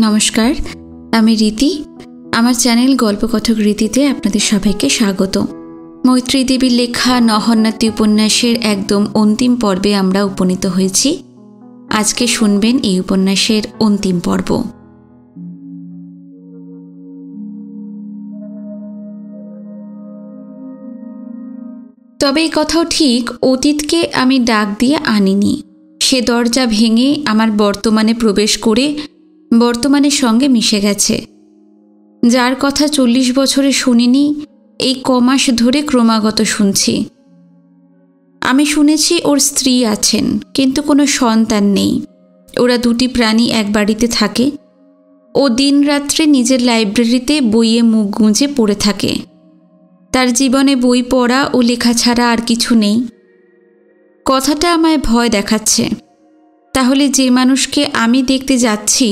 নমস্কার, আমি রীতি। আমার চ্যানেল গল্পকথক রীতিতে আপনাদের সবাইকে স্বাগত। মৈত্রী দেবীর লেখা নহন্যাতি উপন্যাসের একদম অন্তিম পর্বে আমরা উপনীত হয়েছি। আজকে শুনবেন এই উপন্যাসের অন্তিম পর্ব। তবে এই কথাও ঠিক, অতীতকে আমি ডাক দিয়ে আনিনি। সে দরজা ভেঙে আমার বর্তমানে প্রবেশ করে বর্তমানের সঙ্গে মিশে গেছে। যার কথা 40 বছরে শুনিনি, এই কমাস ধরে ক্রমাগত শুনছি। আমি শুনেছি ওর স্ত্রী আছেন, কিন্তু কোনো সন্তান নেই। ওরা দুটি প্রাণী এক বাড়িতে থাকে। ও দিনরাত্রে নিজের লাইব্রেরিতে বইয়ে মুখ গুঁজে পড়ে থাকে। তার জীবনে বই পড়া ও লেখা ছাড়া আর কিছু নেই। কথাটা আমায় ভয় দেখাচ্ছে। তাহলে যে মানুষকে আমি দেখতে যাচ্ছি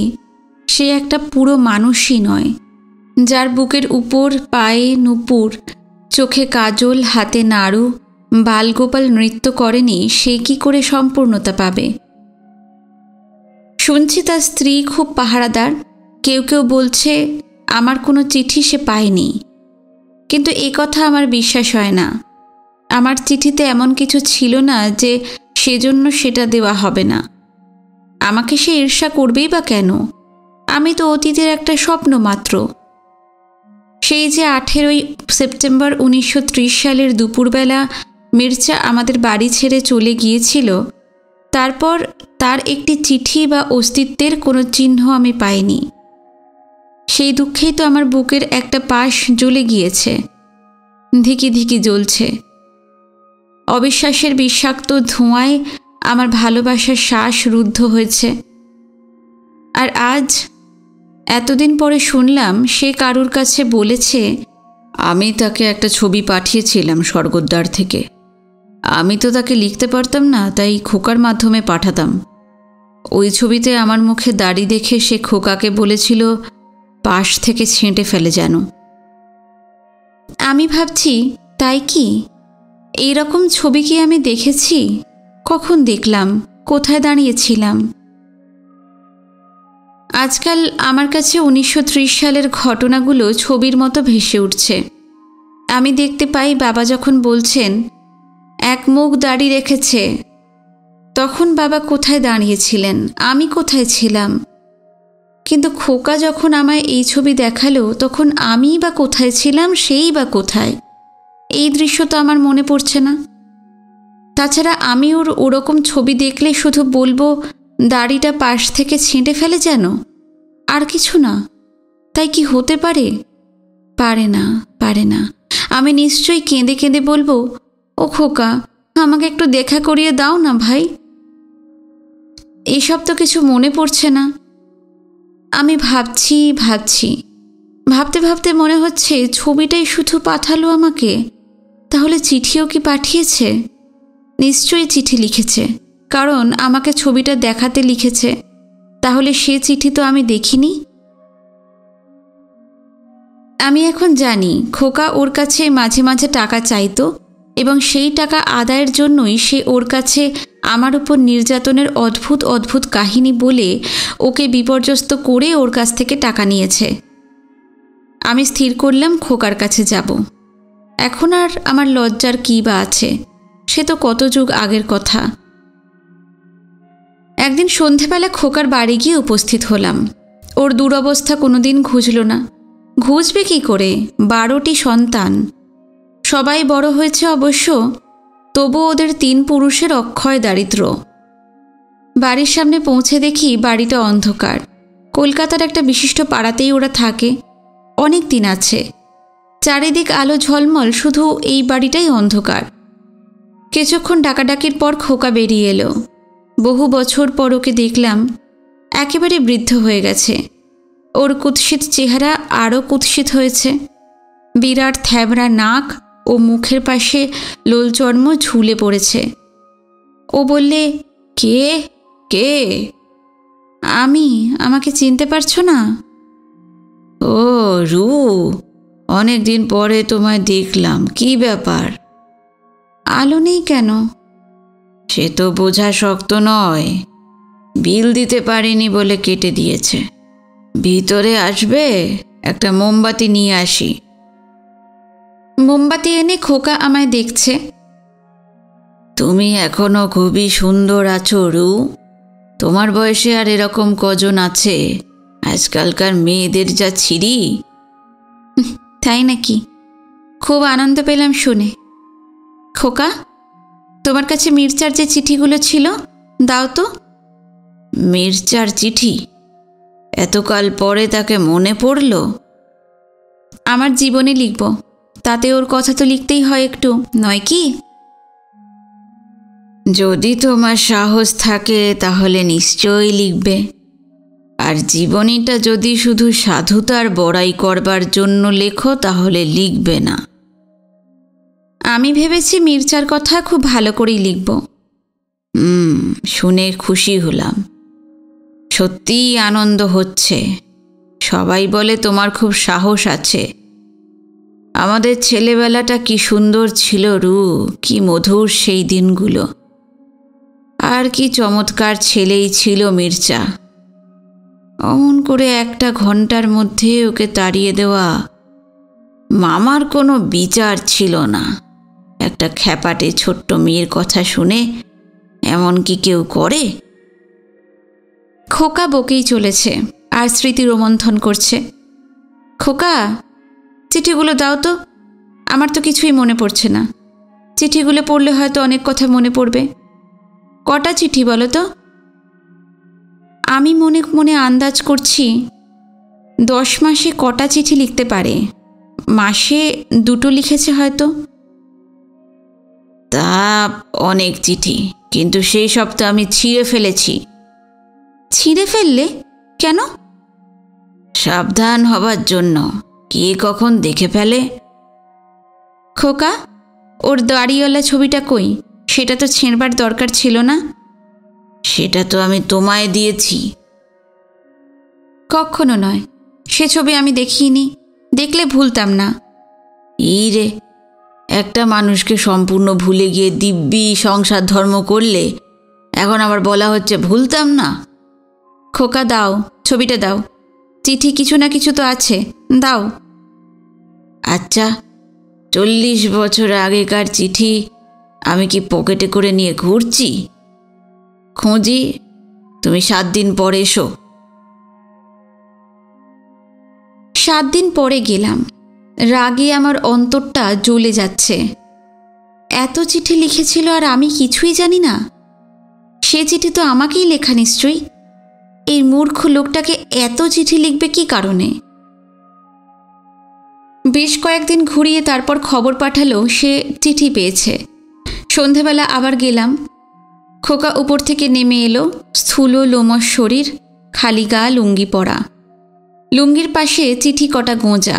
সে একটা পুরো মানুষই নয়। যার বুকের উপর পায়ে নূপুর, চোখে কাজল, হাতে নাড়ু, বালগোপাল নৃত্য করেনি, সে কি করে সম্পূর্ণতা পাবে? শুনছি তার স্ত্রী খুব পাহারাদার। কেউ কেউ বলছে আমার কোনো চিঠি সে পায়নি, কিন্তু এ কথা আমার বিশ্বাস হয় না। আমার চিঠিতে এমন কিছু ছিল না যে সেজন্য সেটা দেওয়া হবে না। আমাকে সে ঈর্ষা করবেই বা কেন? আমি তো অতীতের একটা স্বপ্ন মাত্র। সেই যে 18ই সেপ্টেম্বর 1930 সালের দুপুরবেলা মির্জা আমাদের বাড়ি ছেড়ে চলে গিয়েছিল, তারপর তার একটি চিঠি বা অস্তিত্বের কোনো চিহ্ন আমি পাইনি। সেই দুঃখেই তো আমার বুকের একটা পাশ জ্বলে গিয়েছে, ধিকি ধিকি জ্বলছে। অবিশ্বাসের বিষাক্ত ধোঁয়ায় আমার ভালোবাসার শ্বাস রুদ্ধ হয়েছে। আর আজ এতদিন পরে শুনলাম সে কারুর কাছে বলেছে, আমি তাকে একটা ছবি পাঠিয়েছিলাম স্বর্গদ্বার থেকে। আমি তো তাকে লিখতে পারতাম না, তাই খোকার মাধ্যমে পাঠাতাম। ওই ছবিতে আমার মুখে দাড়ি দেখে সে খোকাকে বলেছিল পাশ থেকে ছেঁটে ফেলে যেন। আমি ভাবছি, তাই কি? এই রকম ছবি কি আমি দেখেছি? কখন দেখলাম? কোথায় দাঁড়িয়েছিলাম? আজকাল আমার কাছে 1930 সালের ঘটনাগুলো ছবির মতো ভেসে উঠছে। আমি দেখতে পাই বাবা যখন বলছেন এক মুখ দাড়ি রেখেছে, তখন বাবা কোথায় দাঁড়িয়েছিলেন, আমি কোথায় ছিলাম? কিন্তু খোকা যখন আমায় এই ছবি দেখালো, তখন আমি বা কোথায় ছিলাম, সেই বা কোথায়? এই দৃশ্য তো আমার মনে পড়ছে না। তাছাড়া আমি ওরকম ছবি দেখলে শুধু বলবো দাড়িটা পাশ থেকে ছেঁটে ফেলে যেন, আর কিছু না। তাই কি হতে পারে? পারে না, পারে না। আমি নিশ্চয়ই কেঁদে কেঁদে বলবো, ও খোকা, আমাকে একটু দেখা করিয়ে দাও না ভাই। এসব তো কিছু মনে পড়ছে না। আমি ভাবছি ভাবতে ভাবতে মনে হচ্ছে ছবিটাই শুধু পাঠালো আমাকে। তাহলে চিঠিও কি পাঠিয়েছে? নিশ্চয়ই চিঠি লিখেছে, কারণ আমাকে ছবিটা দেখাতে লিখেছে। তাহলে সে চিঠি তো আমি দেখিনি। আমি এখন জানি খোকা ওর কাছে মাঝে মাঝে টাকা চাইতো, এবং সেই টাকা আদায়ের জন্যই সে ওর কাছে আমার উপর নির্যাতনের অদ্ভুত অদ্ভুত কাহিনী বলে ওকে বিপর্যস্ত করে ওর কাছ থেকে টাকা নিয়েছে। আমি স্থির করলাম খোকার কাছে যাব। এখন আর আমার লজ্জার কী বা আছে? সে তো কত যুগ আগের কথা। একদিন সন্ধেবেলা খোকার বাড়ি গিয়ে উপস্থিত হলাম। ওর দুরবস্থা কোনোদিন ঘুচল না। ঘুচবে কি করে? 12টি সন্তান, সবাই বড় হয়েছে অবশ্য, তবু ওদের 3 পুরুষের অক্ষয় দারিদ্র। বাড়ির সামনে পৌঁছে দেখি বাড়িটা অন্ধকার। কলকাতার একটা বিশিষ্ট পাড়াতেই ওরা থাকে, অনেক দিন আছে। চারিদিক আলো ঝলমল, শুধু এই বাড়িটাই অন্ধকার। কিছুক্ষণ ডাকাডাকির পর খোকা বেরিয়ে এলো। বহু বছর পর ওকে দেখলাম। একেবারে বৃদ্ধ হয়ে গেছে। ওর কুৎসিত চেহারা আরও কুৎসিত হয়েছে। বিরাট থ্যাবড়া নাক ও মুখের পাশে লোলচর্ম ঝুলে পড়েছে। ও বললে, কে কে? আমাকে চিনতে পারছো না? ও রু, অনেক দিন পরে তোমায় দেখলাম, কি ব্যাপার? আলো নেই কেন? সে তো বোঝা শক্ত নয়। বিল দিতে পারিনি বলে কেটে দিয়েছে। ভিতরে আসবে, একটা মোমবাতি নিয়ে আসি। মোমবাতি এনে খোকা আমায় দেখছে। তুমি এখনো খুবই সুন্দর আছো রু। তোমার বয়সে আর এরকম কজন আছে? আজকালকার মেয়েদের যা ছিরি। তাই নাকি? খুব আনন্দ পেলাম শুনে। খোকা, তোমার কাছে মির্জার যে চিঠিগুলো ছিল দাও তো। মির্জার চিঠি? এতকাল পরে তাকে মনে পড়ল? আমার জীবনে লিখব, তাতে ওর কথা তো লিখতেই হয় একটু, নয় কি? যদি তোমার সাহস থাকে তাহলে নিশ্চয়ই লিখবে। আর জীবনীটা যদি শুধু সাধুতার বড়াই করবার জন্য লেখো তাহলে লিখবে না। আমি ভেবেছি মির্জার কথা খুব ভালো করেই লিখব। শুনে খুশি হলাম। সত্যিই আনন্দ হচ্ছে। সবাই বলে তোমার খুব সাহস আছে। আমাদের ছেলেবেলাটা কি সুন্দর ছিল রু, কি মধুর সেই দিনগুলো। আর কি চমৎকার ছেলেই ছিল মির্জা। অমন করে একটা ঘন্টার মধ্যে ওকে তাড়িয়ে দেওয়া। মামার কোনো বিচার ছিল না। একটা খ্যাপাটে ছোট্ট মেয়ের কথা শুনে এমন কি কেউ করে? খোকা বকেই চলেছে আর স্মৃতি রোমন্থন করছে। খোকা, চিঠিগুলো দাও তো। আমার তো কিছুই মনে পড়ছে না। চিঠিগুলো পড়লে হয়তো অনেক কথা মনে পড়বে। কটা চিঠি বলো তো? আমি মনে মনে আন্দাজ করছি 10 মাসে কটা চিঠি লিখতে পারে। মাসে 2টো লিখেছে হয়তো। তা অনেক চিঠি, কিন্তু সেই সব তো আমি ছিঁড়ে ফেলেছি। ছিঁড়ে ফেললে কেন? সাবধান হবার জন্য। কে কখন দেখে ফেলে। খোকা, ওর দাড়িওয়ালা ছবিটা কই? সেটা তো ছেঁড়বার দরকার ছিল না। সেটা তো আমি তোমায় দিয়েছি। কখনো নয়, সে ছবি আমি দেখিনি। দেখলে ভুলতাম না। রে, একটা মানুষকে সম্পূর্ণ ভুলে গিয়ে দিব্যি সংসার ধর্ম করলে এখন আবার বলা হচ্ছে ভুলতাম না। খোকা দাও, ছবিটা দাও। চিঠি কিছু না কিছু তো আছে, দাও। আচ্ছা, 40 বছর আগেকার চিঠি আমি কি পকেটে করে নিয়ে ঘুরছি? খুঁজি, তুমি 7 দিন পরে এসো। 7 দিন পরে গেলাম। রাগে আমার অন্তরটা জ্বলে যাচ্ছে। এত চিঠি লিখেছিল আর আমি কিছুই জানি না। সে চিঠি তো আমাকেই লেখা নিশ্চয়ই। এই মূর্খ লোকটাকে এত চিঠি লিখবে কি কারণে? বেশ কয়েকদিন ঘুরিয়ে তারপর খবর পাঠালো সে চিঠি পেয়েছে। সন্ধেবেলা আবার গেলাম। খোকা উপর থেকে নেমে এলো, স্থূল লোমশ শরীর, খালি গা, লুঙ্গি পরা। লুঙ্গির পাশে চিঠি কটা গোঁজা।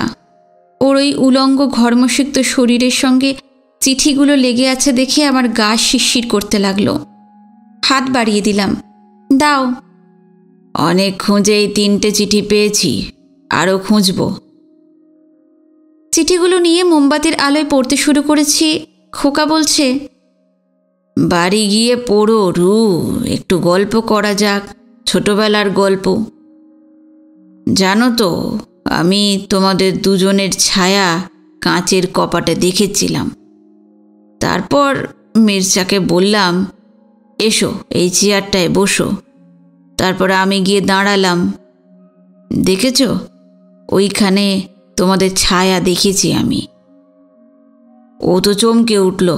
ওর ওই উলঙ্গ ঘর্মসিক্ত শরীরের সঙ্গে চিঠিগুলো লেগে আছে দেখে আমার গা শিরশির করতে লাগলো। হাত বাড়িয়ে দিলাম, দাও। অনেক খুঁজেই 3টে চিঠি পেয়েছি, আরও খুঁজব। চিঠিগুলো নিয়ে মোমবাতির আলোয় পড়তে শুরু করেছি। খোকা বলছে, বাড়ি গিয়ে পড়ো রু, একটু গল্প করা যাক, ছোটবেলার গল্প। জানো তো, আমি তোমাদের দুজনের ছায়া কাঁচের কপাটে দেখেছিলাম। তারপর মির্জাকে বললাম, এসো এই চেয়ারটায় বসো। তারপর আমি গিয়ে দাঁড়ালাম। দেখেছ, ওইখানে তোমাদের ছায়া দেখেছি আমি। ও তো চমকে উঠল।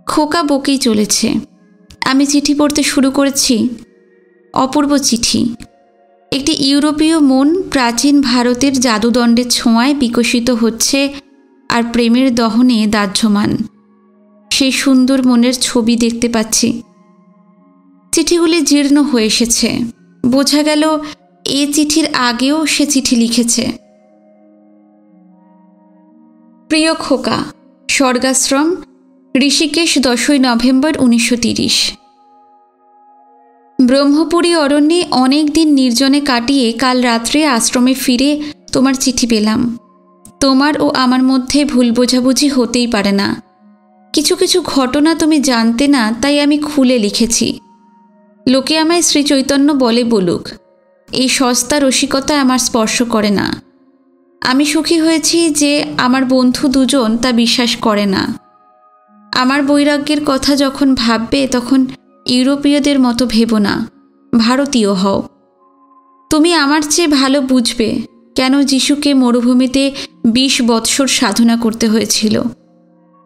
খোকা বকেই চলেছে। আমি চিঠি পড়তে শুরু করেছি। অপূর্ব চিঠি। একটি ইউরোপীয় মন প্রাচীন ভারতের জাদুদণ্ডের ছোঁয়ায় বিকশিত হচ্ছে আর প্রেমের দহনে দাহ্যমান। সেই সুন্দর মনের ছবি দেখতে পাচ্ছি। চিঠিগুলি জীর্ণ হয়ে এসেছে। বোঝা গেল এ চিঠির আগেও সে চিঠি লিখেছে। প্রিয় খোকা, স্বর্গাশ্রম, ঋষিকেশ, 10ই নভেম্বর 1930। ব্রহ্মপুরী অরণ্যে অনেক দিন নির্জনে কাটিয়ে কাল রাত্রে আশ্রমে ফিরে তোমার চিঠি পেলাম। তোমার ও আমার মধ্যে ভুল বোঝাবুঝি হতেই পারে না। কিছু কিছু ঘটনা তুমি জানতে না, তাই আমি খুলে লিখেছি। লোকে আমায় শ্রীচৈতন্য বলে বলুক, এই সস্তা রসিকতা আমার স্পর্শ করে না। আমি সুখী হয়েছি যে আমার বন্ধু দুজন তা বিশ্বাস করে না। আমার বৈরাগ্যের কথা যখন ভাববে তখন ইউরোপীয়দের মতো ভেবো না, ভারতীয় হও। তুমি আমার চেয়ে ভালো বুঝবে কেন যিশুকে মরুভূমিতে 20 বৎসর সাধনা করতে হয়েছিল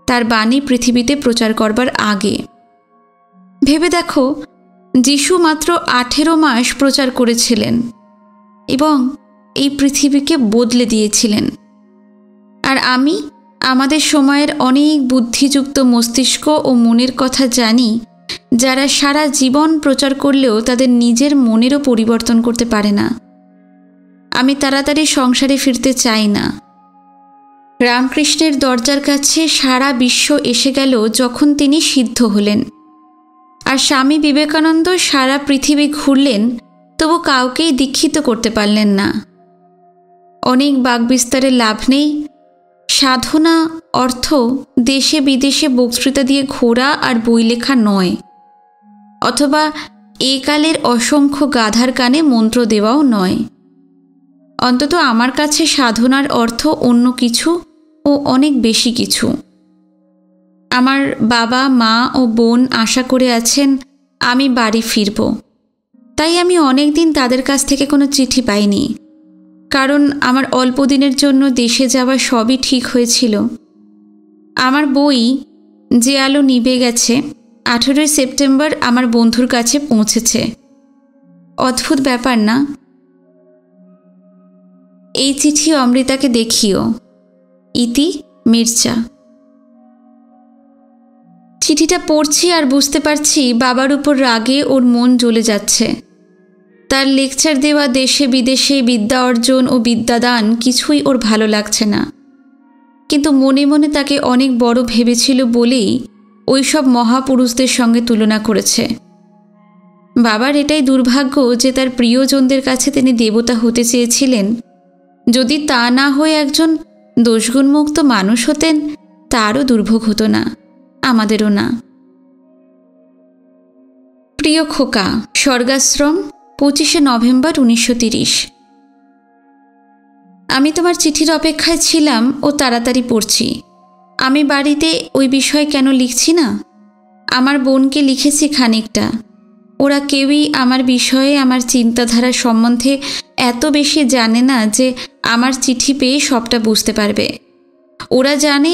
তার বাণী পৃথিবীতে প্রচার করবার আগে। ভেবে দেখো, যিশু মাত্র 18 মাস প্রচার করেছিলেন এবং এই পৃথিবীকে বদলে দিয়েছিলেন। আর আমি আমাদের সময়ের অনেক বুদ্ধিযুক্ত মস্তিষ্ক ও মনের কথা জানি, যারা সারা জীবন প্রচার করলেও তাদের নিজের মনেরও পরিবর্তন করতে পারে না। আমি তাড়াতাড়ি সংসারে ফিরতে চাই না। রামকৃষ্ণের দরজার কাছে সারা বিশ্ব এসে গেল যখন তিনি সিদ্ধ হলেন, আর স্বামী বিবেকানন্দ সারা পৃথিবী ঘুরলেন, তবু কাউকেই দীক্ষিত করতে পারলেন না। অনেক বাকবিস্তারের লাভ নেই। সাধনা অর্থ দেশে বিদেশে বক্তৃতা দিয়ে ঘোরা আর বই লেখা নয়, অথবা একালের অসংখ্য গাধার কানে মন্ত্র দেওয়াও নয়। অন্তত আমার কাছে সাধনার অর্থ অন্য কিছু ও অনেক বেশি কিছু। আমার বাবা, মা ও বোন আশা করে আছেন আমি বাড়ি ফিরব, তাই আমি অনেক দিন তাদের কাছ থেকে কোনো চিঠি পাইনি। কারণ আমার অল্প দিনের জন্য দেশে যাওয়া সবই ঠিক হয়েছিল। আমার বই যে আলো নিভে গেছে 18 সেপ্টেম্বর আমার বন্ধুর কাছে পৌঁছেছে। অদ্ভুত ব্যাপার না? এই চিঠি অমৃতাকে দেখিও। ইতি, মির্জা। চিঠিটা পড়ছি আর বুঝতে পারছি বাবার উপর রাগে ওর মন জ্বলে যাচ্ছে। তার লেকচার দেওয়া দেশে বিদেশে বিদ্যা অর্জন ও বিদ্যাদান কিছুই ওর ভালো লাগছে না, কিন্তু মনে মনে তাকে অনেক বড় ভেবেছিল বলেই ওই সব মহাপুরুষদের সঙ্গে তুলনা করেছে। বাবার এটাই দুর্ভাগ্য যে তার প্রিয়জনদের কাছে তিনি দেবতা হতে চেয়েছিলেন। যদি তা না হয়ে একজন দোষগুণমুক্ত মানুষ হতেন, তারও দুর্ভোগ হতো না, আমাদেরও না। প্রিয় খোকা, স্বর্গাশ্রম, 25 নভেম্বর 1930। আমি তোমার চিঠির অপেক্ষায় ছিলাম ও তাড়াতাড়ি পড়ছি। আমি বাড়িতে ওই বিষয়ে কেন লিখছি না? আমার বোনকে লিখেছি খানিকটা। ওরা কেউই আমার বিষয়ে, আমার চিন্তাধারা সম্বন্ধে এত বেশি জানে না যে আমার চিঠি পেয়ে সবটা বুঝতে পারবে। ওরা জানে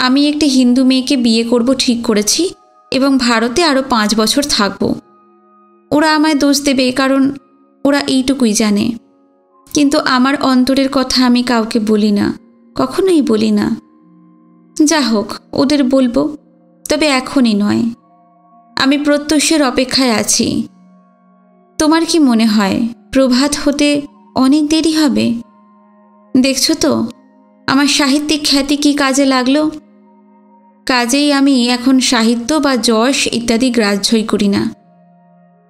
আমি একটি হিন্দু মেয়েকে বিয়ে করব ঠিক করেছি এবং ভারতে আরও 5 বছর থাকব। ওরা আমায় দোষ দেবে, কারণ ওরা এইটুকুই জানে। কিন্তু আমার অন্তরের কথা আমি কাউকে বলি না, কখনোই বলি না। যা হোক, ওদের বলবো, তবে এখনই নয়। আমি প্রত্যুষের অপেক্ষায় আছি। তোমার কি মনে হয় প্রভাত হতে অনেক দেরি হবে? দেখছো তো আমার সাহিত্যিক খ্যাতি কি কাজে লাগলো। কাজেই আমি এখন সাহিত্য বা যশ ইত্যাদি গ্রাহ্যই করি না।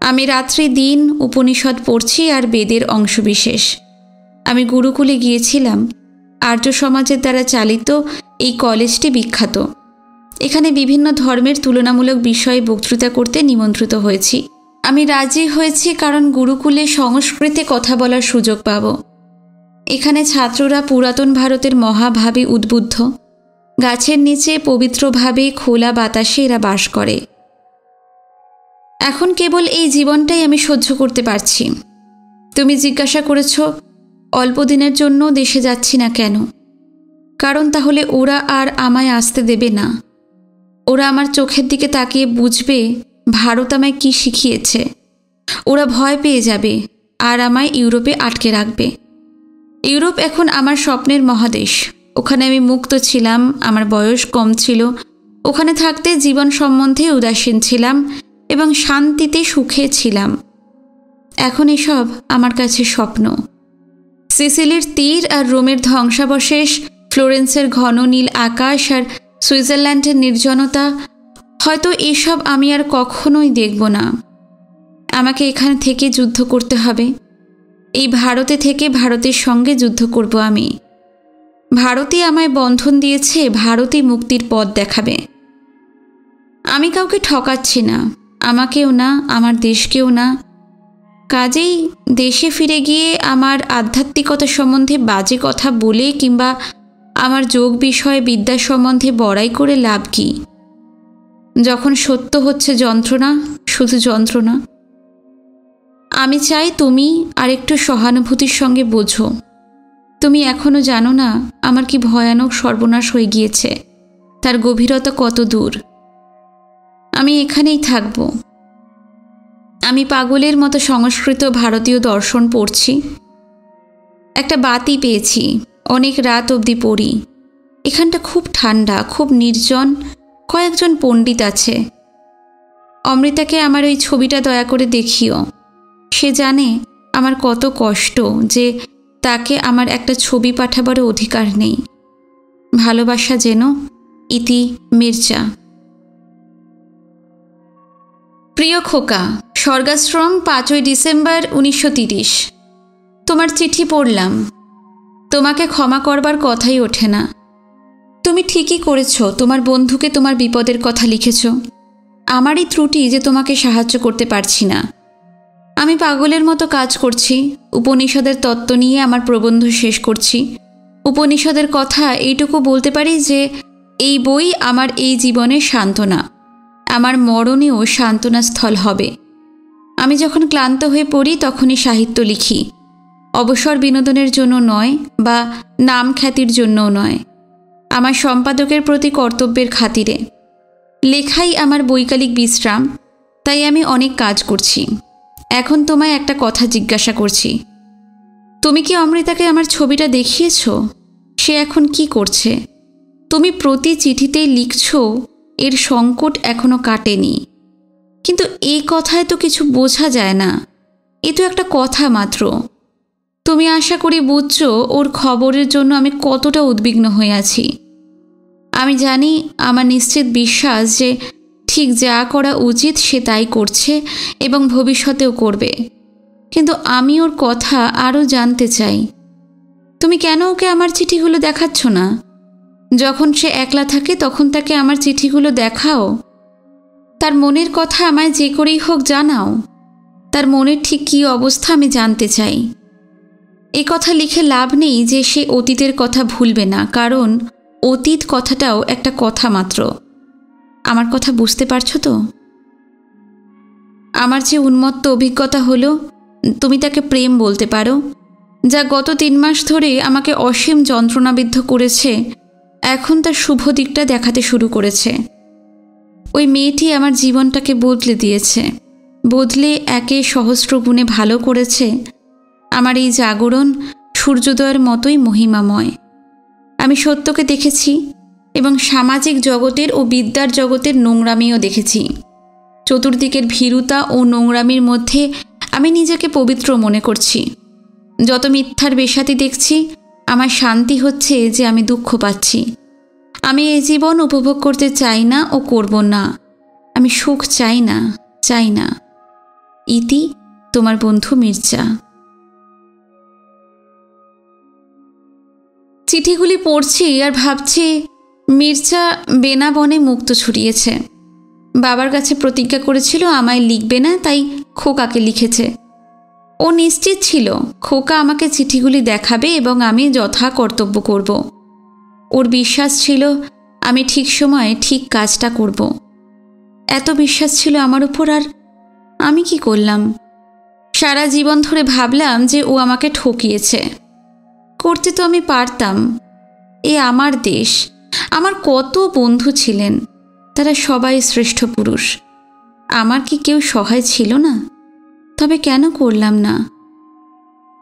আমি রাত্রি দিন উপনিষদ পড়ছি আর বেদের অংশবিশেষ। আমি গুরুকুলে গিয়েছিলাম। আর্য সমাজের দ্বারা চালিত এই কলেজটি বিখ্যাত। এখানে বিভিন্ন ধর্মের তুলনামূলক বিষয়ে বক্তৃতা করতে নিমন্ত্রিত হয়েছি। আমি রাজি হয়েছি কারণ গুরুকুলে সংস্কৃতে কথা বলার সুযোগ পাব। এখানে ছাত্ররা পুরাতন ভারতের মহাভাবে উদ্বুদ্ধ। গাছের নিচে পবিত্রভাবে খোলা বাতাসে এরা বাস করে। এখন কেবল এই জীবনটাই আমি সহ্য করতে পারছি। তুমি জিজ্ঞাসা করেছ অল্প দিনের জন্য দেশে যাচ্ছি না কেন? কারণ তাহলে ওরা আর আমায় আসতে দেবে না। ওরা আমার চোখের দিকে তাকিয়ে বুঝবে ভারত আমায় কি শিখিয়েছে। ওরা ভয় পেয়ে যাবে আর আমায় ইউরোপে আটকে রাখবে। ইউরোপ এখন আমার স্বপ্নের মহাদেশ। ওখানে আমি মুক্ত ছিলাম, আমার বয়স কম ছিল। ওখানে থাকতে জীবন সম্বন্ধে উদাসীন ছিলাম এবং শান্তিতে সুখে ছিলাম। এখন এসব আমার কাছে স্বপ্ন। সিসিলির তীর আর রোমের ধ্বংসাবশেষ, ফ্লোরেন্সের ঘন নীল আকাশ আর সুইজারল্যান্ডের নির্জনতা, হয়তো এসব আমি আর কখনোই দেখব না। আমাকে এখানে থেকে যুদ্ধ করতে হবে। এই ভারতে থেকে ভারতের সঙ্গে যুদ্ধ করব আমি। ভারতই আমায় বন্ধন দিয়েছে, ভারতই মুক্তির পথ দেখাবে। আমি কাউকে ঠকাচ্ছি না, আমাকেও না, আমার দেশকেও না। কাজেই দেশে ফিরে গিয়ে আমার আধ্যাত্মিকতা সম্বন্ধে বাজে কথা বলে কিংবা আমার যোগ বিষয়ে বিদ্যা সম্বন্ধে বড়াই করে লাভ কি, যখন সত্য হচ্ছে যন্ত্রণা, শুধু যন্ত্রণা। আমি চাই তুমি আরেকটু সহানুভূতির সঙ্গে বোঝো। তুমি এখনও জানো না আমার কি ভয়ানক সর্বনাশ হয়ে গিয়েছে, তার গভীরতা কত দূর। আমি এখানেই থাকব। আমি পাগলের মতো সংস্কৃত ভারতীয় দর্শন পড়ছি। একটা বাতি পেয়েছি, অনেক রাত অবধি পড়ি। এখানটা খুব ঠান্ডা, খুব নির্জন, কয়েকজন পণ্ডিত আছে। অমৃতাকে আমার ওই ছবিটা দয়া করে দেখিও। সে জানে আমার কত কষ্ট যে তাকে আমার একটা ছবি পাঠাবারও অধিকার নেই। ভালোবাসা যেন, ইতি মির্জা। প্রিয় খোকা, স্বর্গাশ্রম, 5ই ডিসেম্বর 1930। তোমার চিঠি পড়লাম। তোমাকে ক্ষমা করবার কথাই ওঠে না। তুমি ঠিকই করেছ, তোমার বন্ধুকে তোমার বিপদের কথা লিখেছ। আমারই ত্রুটি যে তোমাকে সাহায্য করতে পারছি না। আমি পাগলের মতো কাজ করছি, উপনিষদের তত্ত্ব নিয়ে আমার প্রবন্ধ শেষ করছি। উপনিষদের কথা এইটুকু বলতে পারি যে এই বই আমার এই জীবনের সান্ত্বনা, আমার মরণেও সান্ত্বনা স্থল হবে। আমি যখন ক্লান্ত হয়ে পড়ি তখনই সাহিত্য লিখি, অবসর বিনোদনের জন্য নয় বা নাম খ্যাতির জন্যও নয়, আমার সম্পাদকের প্রতি কর্তব্যের খাতিরে। লেখাই আমার বৈকালিক বিশ্রাম, তাই আমি অনেক কাজ করছি। এখন তোমায় একটা কথা জিজ্ঞাসা করছি, তুমি কি অমৃতাকে আমার ছবিটা দেখিয়েছ? সে এখন কি করছে? তুমি প্রতি চিঠিতেই লিখছ এর সংকট এখনো কাটেনি, কিন্তু এই কথায় তো কিছু বোঝা যায় না। এ তো একটা কথা মাত্র। তুমি আশা করি বুঝছো ওর খবরের জন্য আমি কতটা উদ্বিগ্ন হয়ে আছি। আমি জানি, আমার নিশ্চিত বিশ্বাস যে ঠিক যা করা উচিত সে তাই করছে এবং ভবিষ্যতেও করবে, কিন্তু আমি ওর কথা আরও জানতে চাই। তুমি কেন ওকে আমার চিঠিগুলো দেখাচ্ছ না? যখন সে একলা থাকে তখন তাকে আমার চিঠিগুলো দেখাও। তার মনের কথা আমায় যে করেই হোক জানাও। তার মনের ঠিক কী অবস্থা আমি জানতে চাই। এ কথা লিখে লাভ নেই যে সে অতীতের কথা ভুলবে না, কারণ অতীত কথাটাও একটা কথা মাত্র। আমার কথা বুঝতে পারছো তো? আমার যে উন্মত্ত অভিজ্ঞতা হলো, তুমি তাকে প্রেম বলতে পারো, যা গত 3 মাস ধরে আমাকে অসীম যন্ত্রণাবিদ্ধ করেছে, এখন তার শুভ দিকটা দেখাতে শুরু করেছে। ওই মেয়েটি আমার জীবনটাকে বদলে দিয়েছে, বদলে একে সহস্র গুণে ভালো করেছে। আমার এই জাগরণ সূর্যোদয়ের মতোই মহিমাময়। আমি সত্যকে দেখেছি এবং সামাজিক জগতের ও বিদ্যার জগতের নোংরামিও দেখেছি। চতুর্দিকের ভীরুতা ও নোংরামির মধ্যে আমি নিজেকে পবিত্র মনে করছি। যত মিথ্যার বেশাতি দেখছি, আমার শান্তি হচ্ছে যে আমি দুঃখ পাচ্ছি। আমি এই জীবন উপভোগ করতে চাই না ও করব না। আমি সুখ চাই না, চাই না। ইতি, তোমার বন্ধু মির্জা। চিঠিগুলি পড়ছি আর ভাবছি, মির্জা বেনাবনে মুক্ত ছড়িয়েছে। বাবার কাছে প্রতিজ্ঞা করেছিল আমায় লিখবে না, তাই খোকাকে লিখেছে। ও নিশ্চিত ছিল খোকা আমাকে চিঠিগুলি দেখাবে এবং আমি যথা কর্তব্য করব। ওর বিশ্বাস ছিল আমি ঠিক সময়ে ঠিক কাজটা করব। এত বিশ্বাস ছিল আমার উপর, আর আমি কি করলাম? সারা জীবন ধরে ভাবলাম যে ও আমাকে ঠকিয়েছে। করতে তো আমি পারতাম। এ আমার দেশ, আমার কত বন্ধু ছিলেন, তারা সবাই শ্রেষ্ঠ পুরুষ। আমার কি কেউ সহায় ছিল না? তবে কেন করলাম না?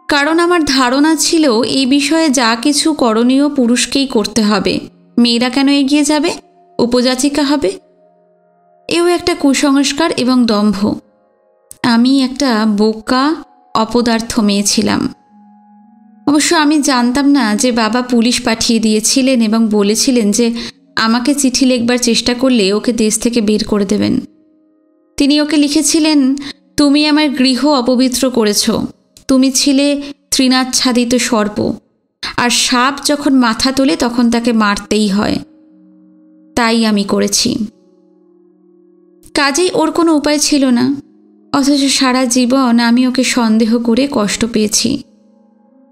কারণ আমার ধারণা ছিল এই বিষয়ে যা কিছু করণীয় পুরুষকেই করতে হবে। মেয়েরা কেন এগিয়ে যাবে, উপজাতিকা হবে? এও একটা কুসংস্কার এবং দম্ভ। আমি একটা বোকা অপদার্থ মেয়ে ছিলাম। অবশ্য আমি জানতাম না যে বাবা পুলিশ পাঠিয়ে দিয়েছিলেন এবং বলেছিলেন যে আমাকে চিঠি লিখবার চেষ্টা করলে ওকে দেশ থেকে বের করে দেবেন। তিনি ওকে লিখেছিলেন, তুমি আমার গৃহ অপবিত্র করেছ। তুমি ছিলে তৃণাচ্ছাদিত সর্প, আর সাপ যখন মাথা তোলে তখন তাকে মারতেই হয়। তাই আমি করেছি। কাজেই ওর কোনো উপায় ছিল না। অথচ সারা জীবন আমি ওকে সন্দেহ করে কষ্ট পেয়েছি।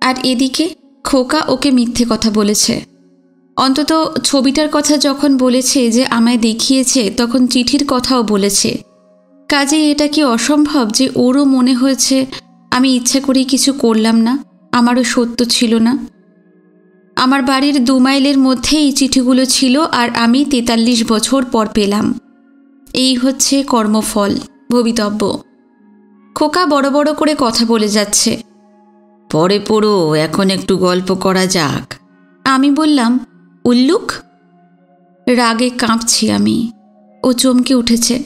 আর এদিকে খোকা ওকে মিথ্যে কথা বলেছে। অন্তত ছবিটার কথা যখন বলেছে যে আমায় দেখিয়েছে, তখন চিঠির কথাও বলেছে। কাজেই এটা কি অসম্ভব যে ওরও মনে হয়েছে আমি ইচ্ছা করেই কিছু করলাম না, আমারও সত্য ছিল না? আমার বাড়ির 2 মাইলের মধ্যে এই চিঠিগুলো ছিল, আর আমি 43 বছর পর পেলাম। এই হচ্ছে কর্মফল, ভবিতব্য। খোকা বড় বড় করে কথা বলে যাচ্ছে। পরে পড়ো, এখন একটু গল্প করা যাক। আমি বললাম, উল্লুক। রাগে কাঁপছি আমি। ও চমকে উঠেছে।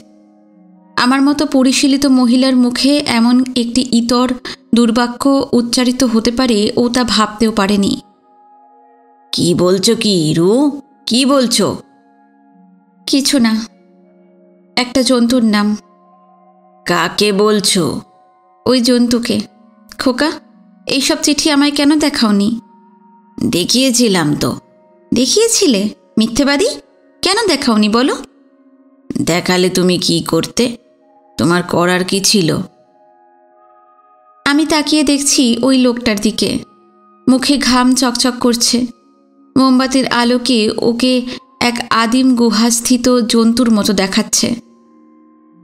আমার মতো পরিশীলিত মহিলার মুখে এমন একটি ইতর দুর্বাক্য উচ্চারিত হতে পারে ও তা ভাবতেও পারেনি। কি বলছো কি রু, কি বলছো? কিছু না, একটা জন্তুর নাম। কাকে বলছো? ওই জন্তুকে। খোকা, এইসব চিঠি আমায় কেন দেখাওনি? দেখিয়েছিলাম তো। দেখিয়েছিলে? মিথ্যেবাদী! কেন দেখাওনি বলো? দেখালে তুমি কি করতে? তোমার করার কি ছিল? আমি তাকিয়ে দেখছি ওই লোকটার দিকে। মুখে ঘাম চকচক করছে। মোমবাতির আলোকে ওকে এক আদিম গুহাস্থিত জন্তুর মতো দেখাচ্ছে।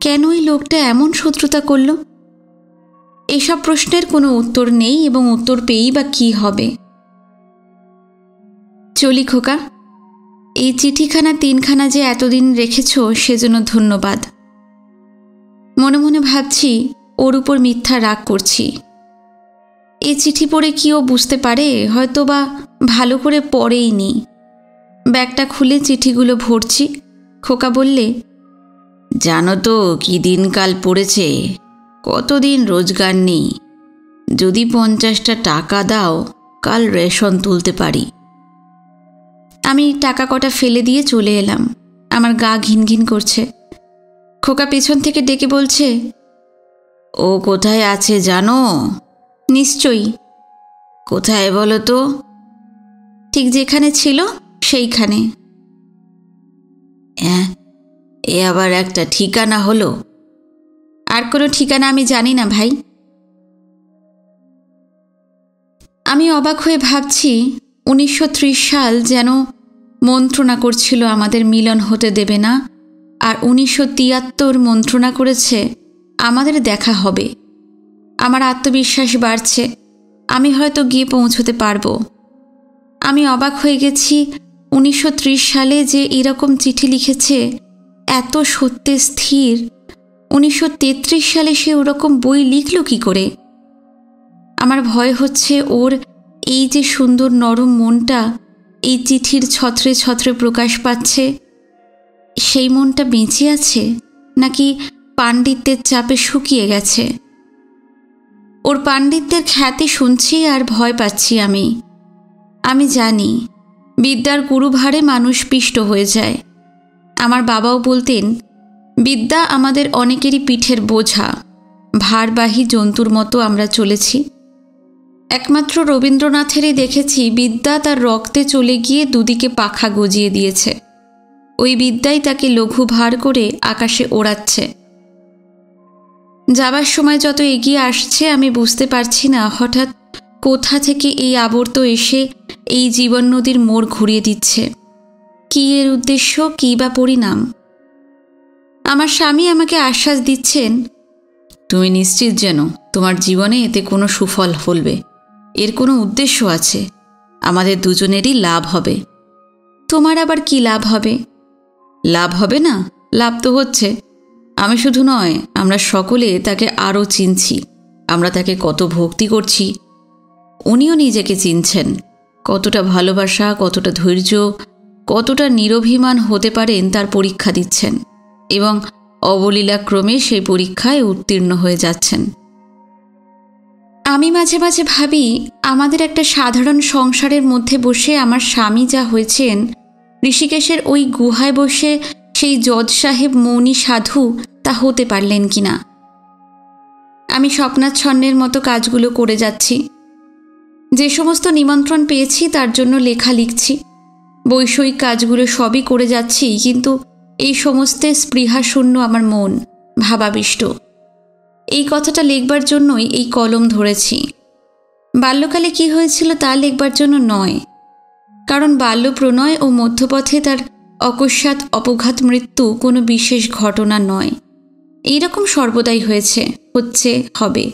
কেন ওই লোকটা এমন শত্রুতা করল? এসব প্রশ্নের কোনো উত্তর নেই, এবং উত্তর পেয়েই বা কী হবে? চলি খোকা। এই চিঠিখানা 3খানা যে এতদিন রেখেছ সেজন্য ধন্যবাদ। মনে মনে ভাবছি ওর উপর মিথ্যা রাগ করছি। এই চিঠি পড়ে কি ও বুঝতে পারে? হয়তো বা ভালো করে পড়েই নি। ব্যাগটা খুলে চিঠিগুলো ভরছি। খোকা বললে, জানো তো কি দিনকাল পড়েছে? কতদিন রোজগার নেই। যদি 50টা টাকা দাও, কাল রেশন তুলতে পারি। আমি টাকা কটা ফেলে দিয়ে চলে এলাম। আমার গা ঘিন ঘিন করছে। খোকা পেছন থেকে ডেকে বলছে, ও কোথায় আছে জানো? নিশ্চয়ই। কোথায় বলো তো? ঠিক যেখানে ছিল সেইখানে। হ্যাঁ, এ আবার একটা ঠিকানা হলো? আর কোনো ঠিকানা আমি জানি না ভাই। আমি অবাক হয়ে ভাবছি 1930 সাল যেন মন্ত্রণা করছিল আমাদের মিলন হতে দেবে না, আর 1973 মন্ত্রণা করেছে আমাদের দেখা হবে। আমার আত্মবিশ্বাস বাড়ছে, আমি হয়তো গিয়ে পৌঁছতে পারবো। আমি অবাক হয়ে গেছি 1930 সালে যে এরকম চিঠি লিখেছে, এত সত্যে স্থির। 1933 সালে সে ওরকম বই লিখল কি করে? আমার ভয় হচ্ছে ওর এই যে সুন্দর নরম মনটা এই চিঠির ছত্রে ছত্রে প্রকাশ পাচ্ছে, সেই মনটা বেঁচে আছে নাকি পাণ্ডিত্যের চাপে শুকিয়ে গেছে? ওর পাণ্ডিত্যের খ্যাতি শুনছি আর ভয় পাচ্ছি আমি। আমি জানি বিদ্যার গুরুভারে মানুষ পিষ্ট হয়ে যায়। আমার বাবাও বলতেন, বিদ্যা আমাদের অনেকেরই পিঠের বোঝা, ভারবাহী জন্তুর মতো আমরা চলেছি। একমাত্র রবীন্দ্রনাথেরই দেখেছি বিদ্যা তার রক্তে চলে গিয়ে দুদিকে পাখা গজিয়ে দিয়েছে। ওই বিদ্যাই তাকে লঘু ভার করে আকাশে ওড়াচ্ছে। যাবার সময় যত এগিয়ে আসছে আমি বুঝতে পারছি না হঠাৎ কোথা থেকে এই আবর্ত এসে এই জীবন নদীর মোড় ঘুরিয়ে দিচ্ছে। কী এর উদ্দেশ্য, কী বা পরিণাম? আমার স্বামী আমাকে আশ্বাস দিচ্ছেন, তুমি নিশ্চিত যেন তোমার জীবনে এতে কোনো সুফল ফলবে। এর কোনো উদ্দেশ্য আছে, আমাদের দুজনেরই লাভ হবে। তোমার আবার কি লাভ হবে? লাভ হবে না? লাভ তো হচ্ছে। আমি শুধু নয়, আমরা সকলে তাকে আরও চিনছি। আমরা তাকে কত ভক্তি করছি, উনিও নিজেকে চিনছেন। কতটা ভালোবাসা, কতটা ধৈর্য, কতটা নিরভিমান হতে পারেন তার পরীক্ষা দিচ্ছেন, এবং অবলীলাক্রমে সেই পরীক্ষায় উত্তীর্ণ হয়ে যাচ্ছেন। আমি মাঝে মাঝে ভাবি, আমাদের একটা সাধারণ সংসারের মধ্যে বসে আমার স্বামী যা হয়েছেন, ঋষিকেশের ওই গুহায় বসে সেই জজ সাহেব মৌনী সাধু তা হতে পারলেন কিনা। আমি স্বপ্নাচ্ছন্নের মতো কাজগুলো করে যাচ্ছি। যে সমস্ত নিমন্ত্রণ পেয়েছি তার জন্য লেখা লিখছি, বৈষয়িক কাজগুলো সবই করে যাচ্ছি, কিন্তু এই সমস্ত স্পৃহাশূন্য আমার মন ভাবাবিষ্ট। এই কথাটা লিখবার জন্যই এই কলম ধরেছি। বাল্যকালে কি হয়েছিল তা লিখবার জন্য নয়, কারণ বাল্য প্রণয় ও মধ্যপথে তার অকস্মাৎ অপঘাত মৃত্যু কোনো বিশেষ ঘটনা নয়। এইরকম সর্বদাই হয়েছে, হচ্ছে, হবে।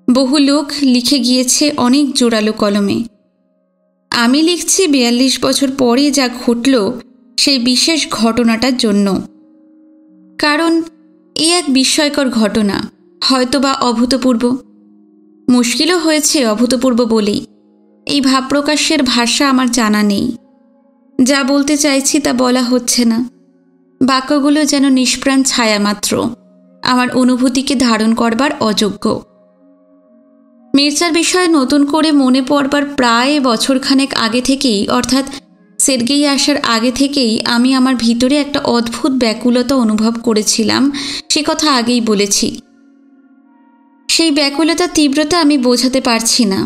বহু লোক লিখে গিয়েছে অনেক জোরালো কলমে। আমি লিখছি 42 বছর পরে যা ঘটল সেই বিশেষ ঘটনাটার জন্য। কারণ এ এক বিস্ময়কর ঘটনা, হয়তোবা অভূতপূর্ব। মুশকিলও হয়েছে অভূতপূর্ব বলেই। এই ভাব প্রকাশের ভাষা আমার জানা নেই। যা বলতে চাইছি তা বলা হচ্ছে না। বাক্যগুলো যেন নিষ্প্রাণ ছায়া মাত্র, আমার অনুভূতিকে ধারণ করবার অযোগ্য। মির্জার বিষয়ে নতুন করে মনে পড়বার প্রায় বছরখানেক আগে থেকেই, অর্থাৎ সের্গেই আসার আগে থেকেই আমি আমার ভিতরে একটা অদ্ভুত ব্যাকুলতা অনুভব করেছিলাম। সে কথা আগেই বলেছি। সেই ব্যাকুলতার তীব্রতা আমি বোঝাতে পারছি না।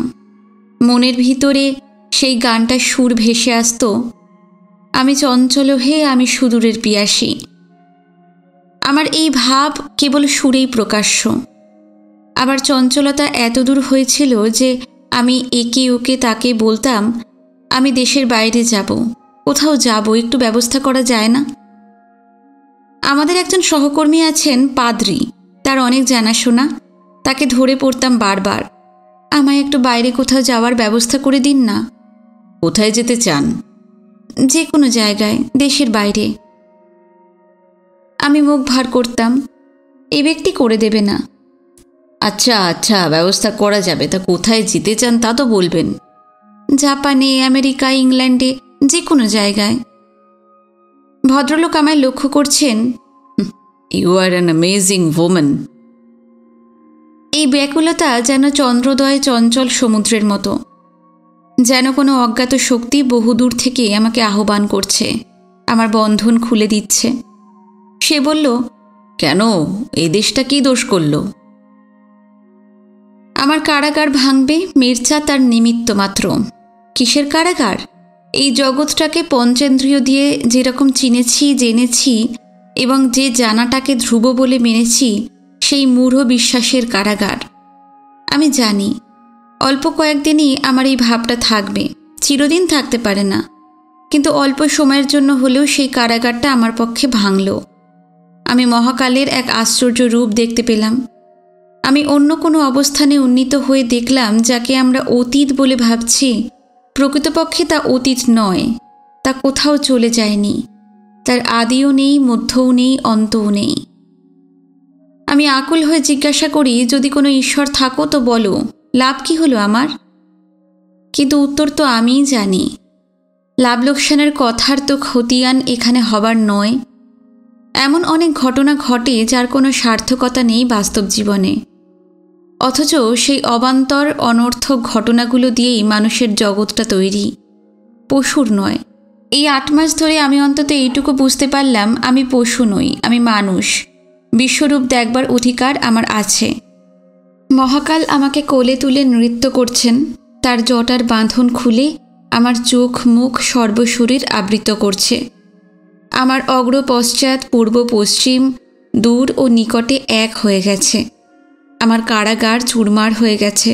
মনের ভিতরে সেই গানটার সুর ভেসে আসত, আমি চঞ্চল হে আমি সুদূরের পিয়াসী। আমার এই ভাব কেবল সুরেই প্রকাশ্য। আবার চঞ্চলতা এতদূর হয়েছিল যে আমি একে ওকে তাকে বলতাম, আমি দেশের বাইরে যাব, কোথাও যাব, একটু ব্যবস্থা করা যায় না? আমাদের একজন সহকর্মী আছেন পাদ্রী, তার অনেক জানাশোনা। তাকে ধরে পড়তাম বারবার, আমায় একটু বাইরে কোথাও যাওয়ার ব্যবস্থা করে দিন না। কোথায় যেতে চান? যে কোনো জায়গায়, দেশের বাইরে। আমি মুখ ভার করতাম, এই ব্যক্তি করে দেবে না। আচ্ছা আচ্ছা, ব্যবস্থা করা যাবে। তা কোথায় যেতে চান তা তো বলবেন। জাপানে, আমেরিকা, ইংল্যান্ডে, যে কোনো জায়গায়। ভদ্রলোক আমায় লক্ষ্য করছেন। You are an amazing woman. এই ব্যাকুলতা যেন চন্দ্রোদয় চঞ্চল সমুদ্রের মতো, যেন কোনো অজ্ঞাত শক্তি বহুদূর থেকে আমাকে আহ্বান করছে, আমার বন্ধন খুলে দিচ্ছে। সে বলল, কেন, এই দেশটা কি দোষ করল? আমার কারাগার ভাঙবে মির্জা তার নিমিত্ত মাত্র। কিসের কারাগার? এই জগৎটাকে পঞ্চেন্দ্রিয় দিয়ে যেরকম চিনেছি, জেনেছি এবং যে জানাটাকে ধ্রুব বলে মেনেছি, সেই মূঢ় বিশ্বাসের কারাগার। আমি জানি অল্প কয়েকদিনই আমার এই ভাবটা থাকবে, চিরদিন থাকতে পারে না, কিন্তু অল্প সময়ের জন্য হলেও সেই কারাগারটা আমার পক্ষে ভাঙল। আমি মহাকালের এক আশ্চর্য রূপ দেখতে পেলাম। আমি অন্য কোনো অবস্থানে উন্নীত হয়ে দেখলাম, যাকে আমরা অতীত বলে ভাবছি, প্রকৃতপক্ষে তা অতীত নয়, তা কোথাও চলে যায়নি, তার আদিও নেই, মধ্যও নেই, অন্তও নেই। আমি আকুল হয়ে জিজ্ঞাসা করি, যদি কোনো ঈশ্বর থাকো তো বলো, লাভ কি হলো আমার? কিন্তু উত্তর তো আমিই জানি। লাভ লোকসানের কথার তো খতিয়ান এখানে হবার নয়। এমন অনেক ঘটনা ঘটে যার কোনো সার্থকতা নেই বাস্তব জীবনে, অথচ সেই অবান্তর অনর্থক ঘটনাগুলো দিয়েই মানুষের জগৎটা তৈরি, পশুর নয়। এই 8 মাস ধরে আমি অন্তত এইটুকু বুঝতে পারলাম, আমি পশু নই, আমি মানুষ। বিশ্বরূপ দেখবার অধিকার আমার আছে। মহাকাল আমাকে কোলে তুলে নৃত্য করছেন, তার জটার বাঁধন খুলে আমার চোখ মুখ সর্বশরীর আবৃত করছে। আমার অগ্র পশ্চাৎ, পূর্ব পশ্চিম, দূর ও নিকটে এক হয়ে গেছে। আমার কারাগার চুরমার হয়ে গেছে।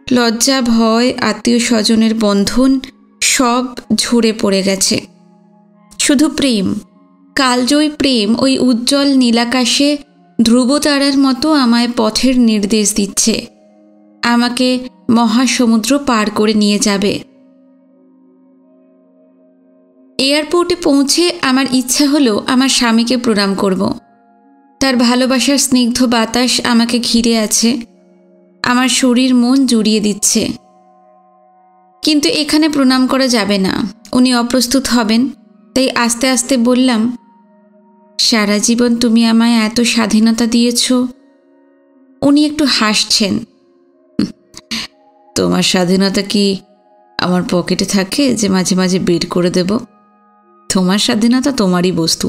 লজ্জা, ভয়, আত্মীয় স্বজনের বন্ধন সব ঝরে পড়ে গেছে। শুধু প্রেম, কালজয়ী প্রেম ওই উজ্জ্বল নীলাকাশে ধ্রুবতারার মতো আমায় পথের নির্দেশ দিচ্ছে, আমাকে মহাসমুদ্র পার করে নিয়ে যাবে। এয়ারপোর্টে পৌঁছে আমার ইচ্ছা হলো আমার স্বামীকে প্রণাম করব। তার ভালোবাসার স্নিগ্ধ বাতাস আমাকে ঘিরে আছে, আমার শরীর মন জুড়িয়ে দিচ্ছে। কিন্তু এখানে প্রণাম করা যাবে না, উনি অপ্রস্তুত হবেন। তাই আস্তে আস্তে বললাম, সারা জীবন তুমি আমায় এত স্বাধীনতা দিয়েছ। উনি একটু হাসছেন। তোমার স্বাধীনতা কি আমার পকেটে থাকে যে মাঝে মাঝে বের করে দেব? তোমার স্বাধীনতা তোমারই বস্তু।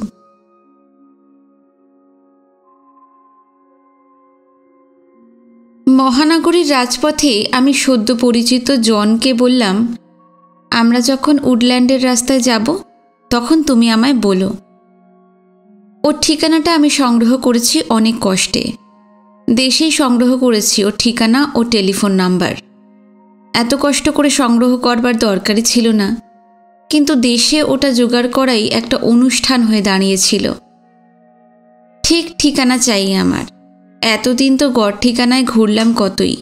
মহানগরীর রাজপথে আমি সদ্য পরিচিত জনকে বললাম, আমরা যখন উডল্যান্ডের রাস্তায় যাব তখন তুমি আমায় বলো। ওর ঠিকানাটা আমি সংগ্রহ করেছি অনেক কষ্টে। দেশেই সংগ্রহ করেছি ওর ঠিকানা ও টেলিফোন নাম্বার। এত কষ্ট করে সংগ্রহ করবার দরকারই ছিল না, কিন্তু দেশে ওটা জোগাড় করাই একটা অনুষ্ঠান হয়ে দাঁড়িয়েছিল। ঠিক ঠিকানা চাই আমার। এতদিন তো গড় ঠিকানায় ঘুরলাম কতই।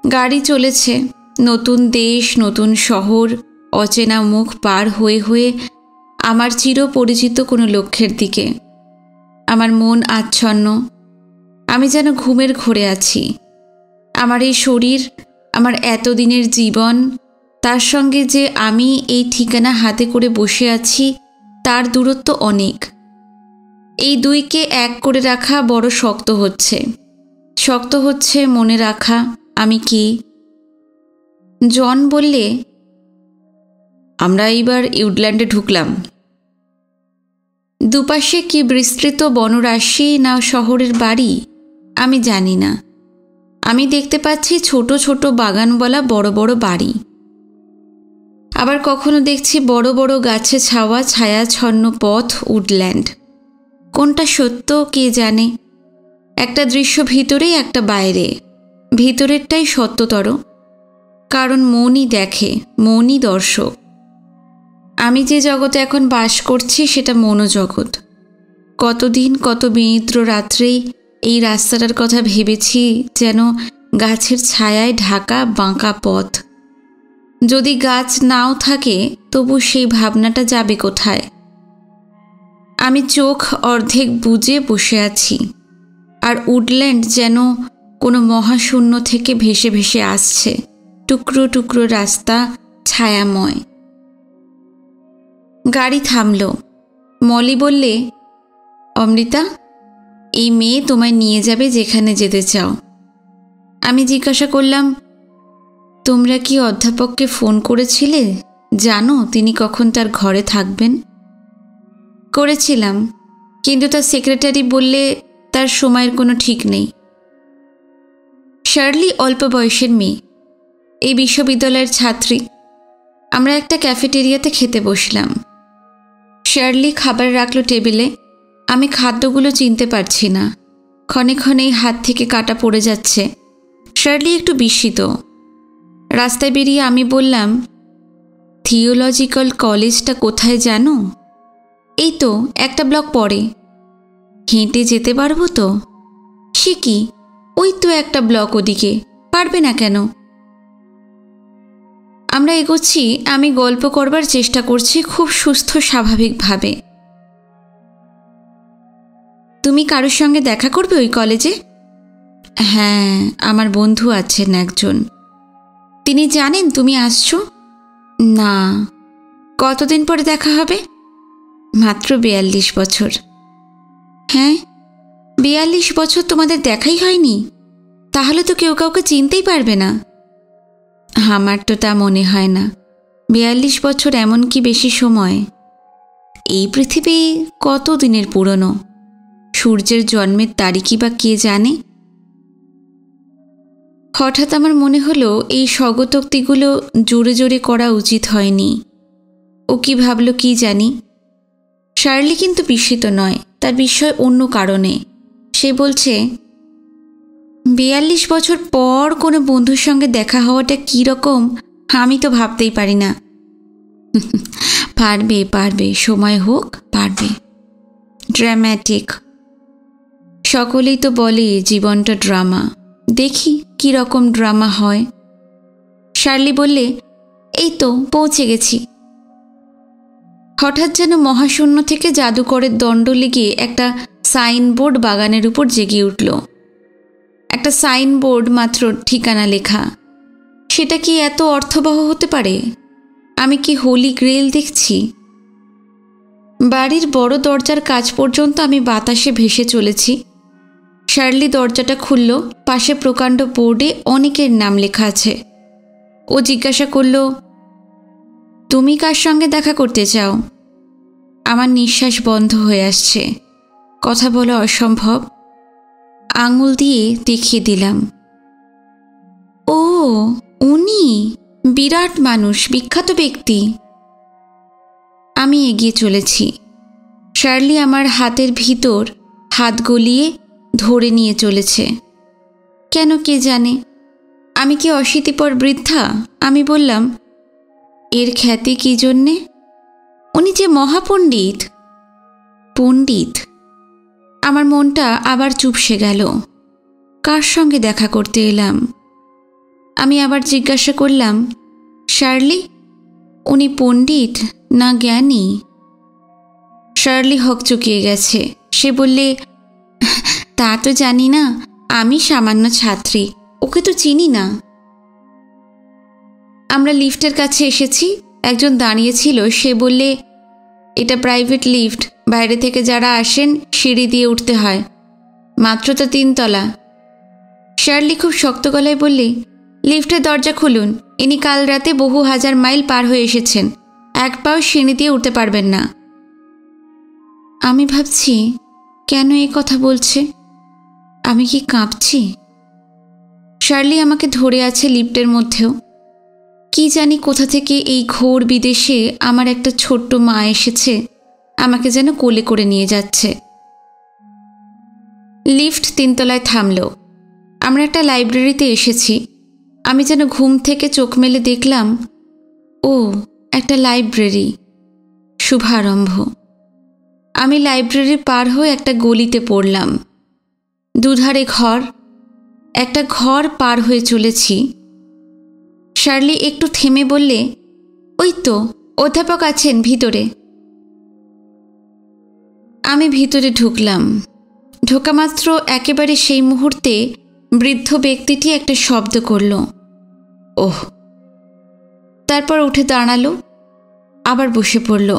গাড়ি চলেছে, নতুন দেশ, নতুন শহর, অচেনা মুখ পার হয়ে হয়ে আমার চিরপরিচিত কোনো লক্ষ্যের দিকে। আমার মন আচ্ছন্ন, আমি যেন ঘুমের ঘোরে আছি। আমার এই শরীর, আমার এতদিনের জীবন, তার সঙ্গে যে আমি এই ঠিকানা হাতে করে বসে আছি, তার দূরত্ব অনেক। এই দুইকে এক করে রাখা বড় শক্ত হচ্ছে। শক্ত হচ্ছে মনে রাখা আমি কে। জন বললে, আমরা এইবার উডল্যান্ডে ঢুকলাম। দুপাশে কি বিস্তৃত বনরাশি না শহরের বাড়ি আমি জানি না। আমি দেখতে পাচ্ছি ছোট ছোট বাগানওয়ালা বড় বড় বাড়ি। আবার কখনো দেখছি বড় বড় গাছে ছাওয়া ছায়াচ্ছন্ন পথ, উডল্যান্ড। কোনটা সত্য কে জানে। একটা দৃশ্য ভিতরে, একটা বাইরে। ভিতরেরটাই সত্যতর, কারণ মনই দেখে, মনই দর্শক। আমি যে জগতে এখন বাস করছি সেটা মনোজগৎ। কতদিন, কত বিনিদ্র রাত্রেই এই রাস্তাটার কথা ভেবেছি, যেন গাছের ছায়ায় ঢাকা বাঁকা পথ। যদি গাছ নাও থাকে তবু সেই ভাবনাটা যাবে কোথায়। আমি চোখ অর্ধেক বুজে বসে আছি, আর উডল্যান্ড যেন কোনো মহাশূন্য থেকে ভেসে ভেসে আসছে, টুকরো টুকরো রাস্তা, ছায়াময়। গাড়ি থামল। মলি বললে, অমৃতা, এই মেয়ে তোমায় নিয়ে যাবে যেখানে যেতে চাও। আমি জিজ্ঞাসা করলাম, তোমরা কি অধ্যাপককে ফোন করেছিলে? জানো তিনি কখন তার ঘরে থাকবেন? করেছিলাম, কিন্তু তার সেক্রেটারি বললে তার সময়ের কোনো ঠিক নেই। শার্লি অল্প বয়সের মেয়ে, এই বিশ্ববিদ্যালয়ের ছাত্রী। আমরা একটা ক্যাফেটেরিয়াতে খেতে বসলাম। শার্লি খাবার রাখল টেবিলে। আমি খাদ্যগুলো চিনতে পারছি না, ক্ষণে ক্ষণেই হাত থেকে কাটা পড়ে যাচ্ছে। শার্লি একটু বিস্মিত। রাস্তায় বেরিয়ে আমি বললাম, থিওলজিক্যাল কলেজটা কোথায় জানো? এই তো একটা ব্লক পরে। হেঁটে যেতে পারবো তো? সে কি, ওই তো একটা ব্লক ওদিকে, পারবে না কেন? আমরা এগোচ্ছি। আমি গল্প করবার চেষ্টা করছি খুব সুস্থ স্বাভাবিকভাবে। তুমি কারোর সঙ্গে দেখা করবে ওই কলেজে? হ্যাঁ, আমার বন্ধু আছেন একজন। তিনি জানেন তুমি আসছো? না। কতদিন পরে দেখা হবে? মাত্র 42 বছর। হ্যাঁ, 42 বছর তোমাদের দেখাই হয়নি? তাহলে তো কেউ কাউকে চিনতেই পারবে না। আমার তো তা মনে হয় না। 42 বছর এমন কি বেশি সময়? এই পৃথিবী কত দিনের পুরনো? সূর্যের জন্মের তারিখই বা কে জানে? হঠাৎ আমার মনে হলো এই স্বগতোক্তিগুলো জোরে জোরে করা উচিত হয়নি। ও কি ভাবল কি জানি। শার্লি কিন্তু বিস্মিত নয়, তার বিস্ময় অন্য কারণে। সে বলছে, 42 বছর পর কোনো বন্ধুর সঙ্গে দেখা হওয়াটা কী রকম আমি তো ভাবতেই পারি না। পারবে পারবে, সময় হোক, পারবে। ড্রামাটিক। সকলেই তো বলে জীবনটা ড্রামা। দেখি কি রকম ড্রামা হয়। শার্লি বললে, এই তো পৌঁছে গেছি। হঠাৎ যেন মহাশূন্য থেকে জাদুকরের দণ্ড লেগে একটা সাইনবোর্ড বাগানের উপর জেগে উঠল। একটা সাইনবোর্ড, মাত্র ঠিকানা লেখা। সেটা কি এত অর্থবহ হতে পারে? আমি কি হোলি গ্রেল দেখছি? বাড়ির বড় দরজার কাছ পর্যন্ত আমি বাতাসে ভেসে চলেছি। শার্লি দরজাটা খুলল। পাশে প্রকাণ্ড বোর্ডে অনেকের নাম লেখা আছে। ও জিজ্ঞাসা করল, তুমি কার সঙ্গে দেখা করতে চাও? আমার নিঃশ্বাস বন্ধ হয়ে আসছে, কথা বলা অসম্ভব। আঙুল দিয়ে দেখিয়ে দিলাম। ও, উনি বিরাট মানুষ, বিখ্যাত ব্যক্তি। আমি এগিয়ে চলেছি। শার্লি আমার হাতের ভিতর হাত গলিয়ে ধরে নিয়ে চলেছে। কেন কে জানে? আমি কি অশীতিপর বৃদ্ধা? আমি বললাম, এর খ্যাতি কি জন্যে? উনি যে মহাপণ্ডিত। পণ্ডিত? আমার মনটা আবার চুপসে গেল। কার সঙ্গে দেখা করতে এলাম? আমি আবার জিজ্ঞাসা করলাম, শার্লি, উনি পণ্ডিত না জ্ঞানী? শার্লি হকচকিয়ে গেছে। সে বললে, তা তো জানি না, আমি সামান্য ছাত্রী, ওকে তো চিনি না। আমরা লিফটের কাছে এসেছি। একজন দাঁড়িয়েছিল। সে বললে, এটা প্রাইভেট লিফট, বাইরে থেকে যারা আসেন সিঁড়ি দিয়ে উঠতে হয়, মাত্র তো 3 তলা। শার্লি খুব শক্ত গলায় বললে, লিফটের দরজা খুলুন, ইনি কাল রাতে বহু হাজার মাইল পার হয়ে এসেছেন, এক পাও সিঁড়ি দিয়ে উঠতে পারবেন না। আমি ভাবছি, কেন এই কথা বলছে? আমি কি কাঁপছি? শার্লি আমাকে ধরে আছে লিফটের মধ্যেও। কি জানি কোথা থেকে এই ঘোর বিদেশে আমার একটা ছোট্ট মা এসেছে, আমাকে যেন কোলে করে নিয়ে যাচ্ছে। লিফট 3 তলায় থামল। আমরা একটা লাইব্রেরিতে এসেছি। আমি যেন ঘুম থেকে চোখ মেলে দেখলাম, ও, একটা লাইব্রেরি। শুভারম্ভ। আমি লাইব্রেরি পার হয়ে একটা গলিতে পড়লাম। দুধারে ঘর। একটা ঘর পার হয়ে চলেছি। শার্লি একটু থেমে বললে, ওই তো অধ্যাপক আছেন ভিতরে। আমি ভিতরে ঢুকলাম। ঢোকামাত্র একেবারে সেই মুহূর্তে বৃদ্ধ ব্যক্তিটি একটা শব্দ করল, ওহ। তারপর উঠে দাঁড়ালো, আবার বসে পড়ল,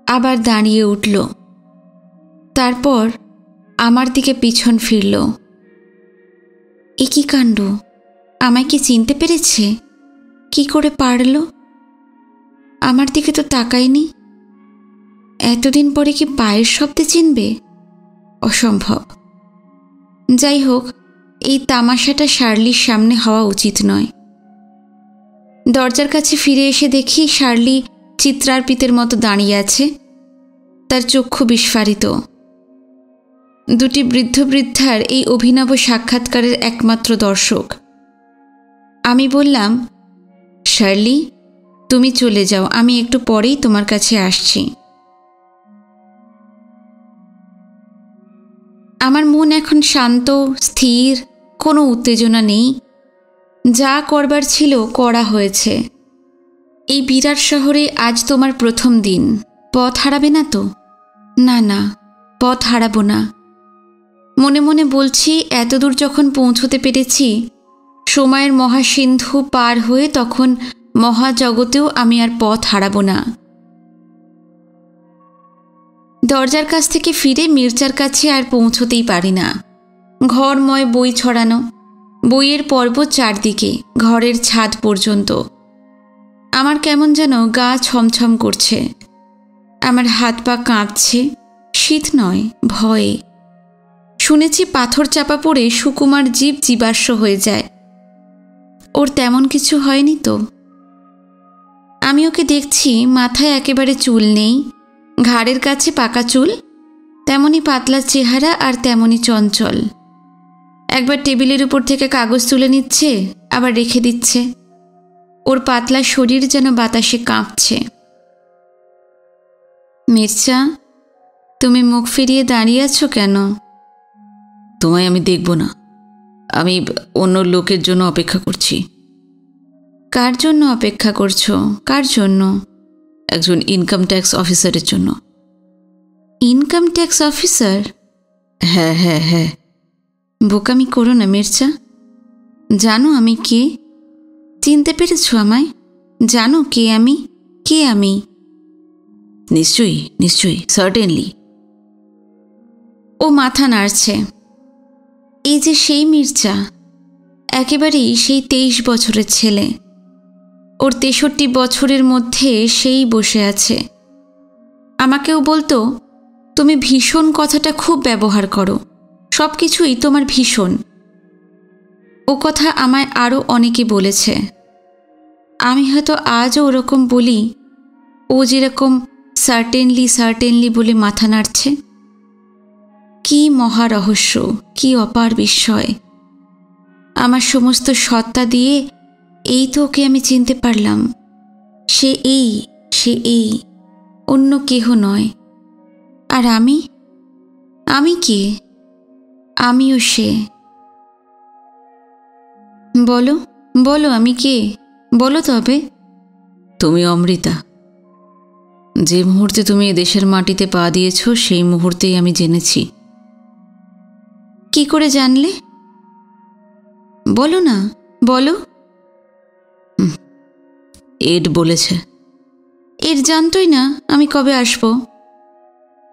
আবার দাঁড়িয়ে উঠল, তারপর আমার দিকে পিছন ফিরল। এ কি কাণ্ড! আমায় কি চিনতে পেরেছে? কি করে পারল? আমার দিকে তো তাকায়নি। এতদিন পরে কি পায়ের শব্দে চিনবে? অসম্ভব। যাই হোক, এই তামাশাটা শার্লির সামনে হওয়া উচিত নয়। দরজার কাছে ফিরে এসে দেখি শার্লি চিত্রার্পিতের মতো দাঁড়িয়ে আছে, তার চক্ষু বিস্ফারিত। দুটি বৃদ্ধ বৃদ্ধার এই অভিনব সাক্ষাৎকারের একমাত্র দর্শক। আমি বললাম, শার্লি, তুমি চলে যাও, আমি একটু পরেই তোমার কাছে আসছি। আমার মন এখন শান্ত, স্থির, কোনো উত্তেজনা নেই। যা করবার ছিল করা হয়েছে। এই বিরাট শহরে আজ তোমার প্রথম দিন। পথ হারাবে না তো? না না, পথ হারাবো না। মনে মনে বলছি, এতদূর যখন পৌঁছতে পেরেছি, সময়ের মহাসিন্ধু পার হয়ে তখন মহাজগতেও আমি আর পথ হারাবো না। দরজার কাছ থেকে ফিরে মির্জার কাছে আর পৌঁছতেই পারি না। ঘরময় বই ছড়ানো, বইয়ের পর্বত চারদিকে, ঘরের ছাদ পর্যন্ত। আমার কেমন যেন গা ছমছম করছে। আমার হাত পা কাঁপছে। শীত নয়, ভয়ে। শুনেছি পাথর চাপা পড়ে সুকুমার জীব জীবাশ্ম হয়ে যায়। ওর তেমন কিছু হয়নি তো? আমি ওকে দেখছি, মাথায় একেবারে চুল নেই, ঘাড়ের কাছে পাকা চুল, তেমনি পাতলা চেহারা আর তেমনি চঞ্চল। একবার টেবিলের উপর থেকে কাগজ তুলে নিচ্ছে, আবার রেখে দিচ্ছে। ওর পাতলা শরীর যেন বাতাসে কাঁপছে। মির্জা, তুমি মুখ ফিরিয়ে দাঁড়িয়ে আছো কেন? তোমায় আমি দেখব না। আমি অন্য লোকের জন্য অপেক্ষা করছি। কার জন্য অপেক্ষা করছো? কার জন্য? একজন ইনকাম ট্যাক্স অফিসারের জন্য। Income tax officer? হ্যাঁ হ্যাঁ হ্যাঁ। বোকামি করো না মির্জা। জানো আমি কে? চিনতে পেরেছো আমায়? জানো কে আমি? কে আমি? নিশ্চয়ই নিশ্চয়ই, সার্টেনলি। ও মাথা নাড়ছে। এই যে সেই মির্জা, একেবারেই সেই 23 বছরের ছেলে। ওর 63 বছরের মধ্যে সেই বসে আছে। আমাকেও বলতো, তুমি ভীষণ কথাটা খুব ব্যবহার করো, সব কিছুই তোমার ভীষণ। ও কথা আমায় আরও অনেকে বলেছে। আমি হয়তো আজও ওরকম বলি, ও যেরকম সার্টেনলি সার্টেনলি বলে মাথা নাড়ছে। কি মহারহস্য, কি অপার বিস্ময়! আমার সমস্ত সত্তা দিয়ে এই তো ওকে আমি চিনতে পারলাম। সে এই, অন্য কেহ নয়। আর আমি কে? আমিও সে। বলো বলো, আমি কে? বলো তবে। তুমি অমৃতা। যে মুহূর্তে তুমি এদেশের মাটিতে পা দিয়েছ সেই মুহূর্তেই আমি জেনেছি। কি করে জানলে? বলো না, বলো। এড বলেছে। এর জানতই না আমি কবে আসব?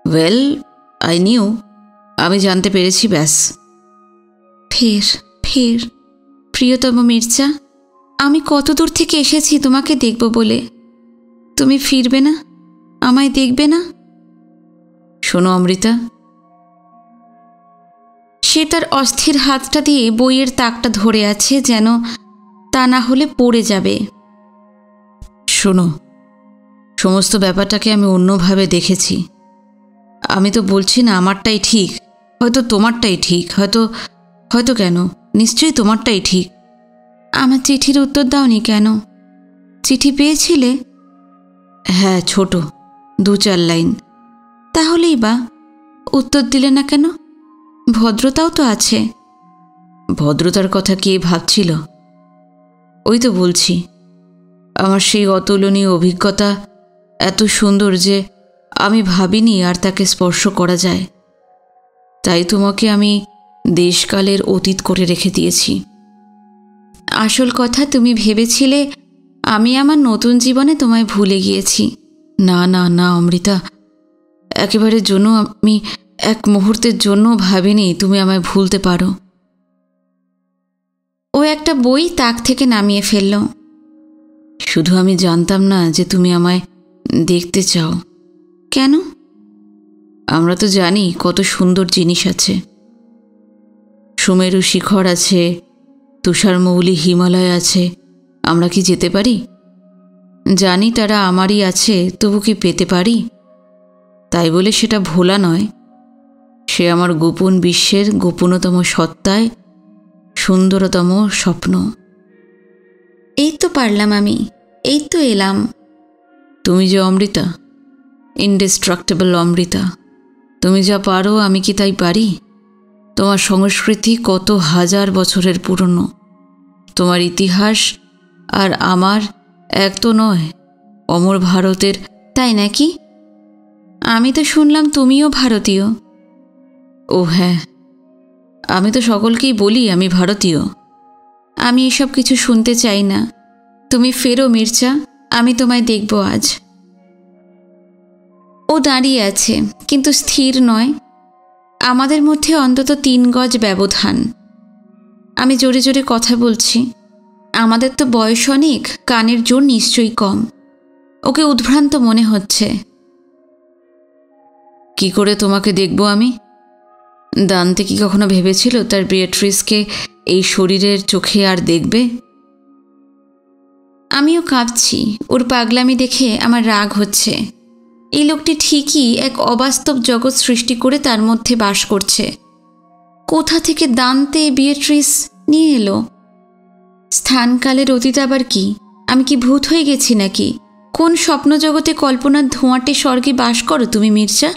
Well, I knew. আমি জানতে পেরেছি, ব্যাস। ফের প্রিয়তম মির্জা, আমি কত দূর থেকে এসেছি তোমাকে দেখব বলে। তুমি ফিরবে না, আমায় দেখবে না? শোনো অমৃতা। সে তার অস্থির হাতটা দিয়ে বইয়ের তাকটা ধরে আছে, যেন তা না হলে পড়ে যাবে। শোনো, সমস্ত ব্যাপারটাকে আমি অন্যভাবে দেখেছি। আমি তো বলছি না আমারটাই ঠিক, হয়তো তোমারটাই ঠিক, হয়তো কেন, নিশ্চয়ই তোমারটাই ঠিক। আমার চিঠির উত্তর দাওনি কেন? চিঠি পেয়েছিলে? হ্যাঁ, ছোট 2-4 লাইন। তাহলেই বা উত্তর দিলে না কেন? ভদ্রতাও তো আছে। ভদ্রতার কথা কে ভাবছিল? ওই তো বলছি, আমার সেই অতুলনীয় অভিজ্ঞতা এত সুন্দর যে আমি ভাবিনি আর তাকে স্পর্শ করা যায়। তাই তোমাকে আমি দেশকালের অতীত করে রেখে দিয়েছি। আসল কথা, তুমি ভেবেছিলে আমি আমার নতুন জীবনে তোমায় ভুলে গিয়েছি। না না না অমৃতা, একেবারে জন্য আমি এক মুহূর্তের জন্য ভাবিনি তুমি আমায় ভুলতে পারো। ও একটা বই তাক থেকে নামিয়ে ফেলল। শুধু আমি জানতাম না যে তুমি আমায় দেখতে চাও। কেন? আমরা তো জানি কত সুন্দর জিনিস আছে। সুমেরু শিখর আছে, তুষারমৌলি হিমালয় আছে। আমরা কি যেতে পারি? জানি তারা আমারই আছে, তবু কি পেতে পারি? তাই বলে সেটা ভোলা নয়। সে আমার গোপন বিশ্বের গোপনতম সত্তায় সুন্দরতম স্বপ্ন। এই তো পারলাম আমি, এই তো এলাম। তুমি যে অমৃতা, ইনডিস্ট্রাক্টেবল অমৃতা, তুমি যা পারো আমি কি তাই পারি? তোমার সংস্কৃতি কত হাজার বছরের পুরনো। তোমার ইতিহাস আর আমার এক তো নয়, অমর ভারতের। তাই নাকি? আমি তো শুনলাম তুমিও ভারতীয়। ও হ্যাঁ, আমি তো সকলকেই বলি আমি ভারতীয়। আমি এসব কিছু শুনতে চাই না। তুমি ফেরো মির্জা, আমি তোমায় দেখব আজ। ও দাঁড়িয়ে আছে, কিন্তু স্থির নয়। আমাদের মধ্যে অন্তত 3 গজ ব্যবধান। আমি জোরে জোরে কথা বলছি। আমাদের তো বয়স অনেক, কানের জোর নিশ্চয়ই কম। ওকে উদ্ভ্রান্ত মনে হচ্ছে। কি করে তোমাকে দেখব আমি? দান্তে কি কখনো ভেবেছিল তার বিয়েট্রিসকে এই শরীরের চোখে আর দেখবে? আমিও কাঁপছি। ওর পাগলামি দেখে আমার রাগ হচ্ছে। এই লোকটি ঠিকই এক অবাস্তব জগৎ সৃষ্টি করে তার মধ্যে বাস করছে। কোথা থেকে দান্তে বিয়েট্রিস নিয়ে এলো? স্থানকালের অতীত আবার কি? আমি কি ভূত হয়ে গেছি নাকি? কোন স্বপ্ন জগতে কল্পনার ধোঁয়াটে স্বর্গে বাস করো তুমি মির্জা?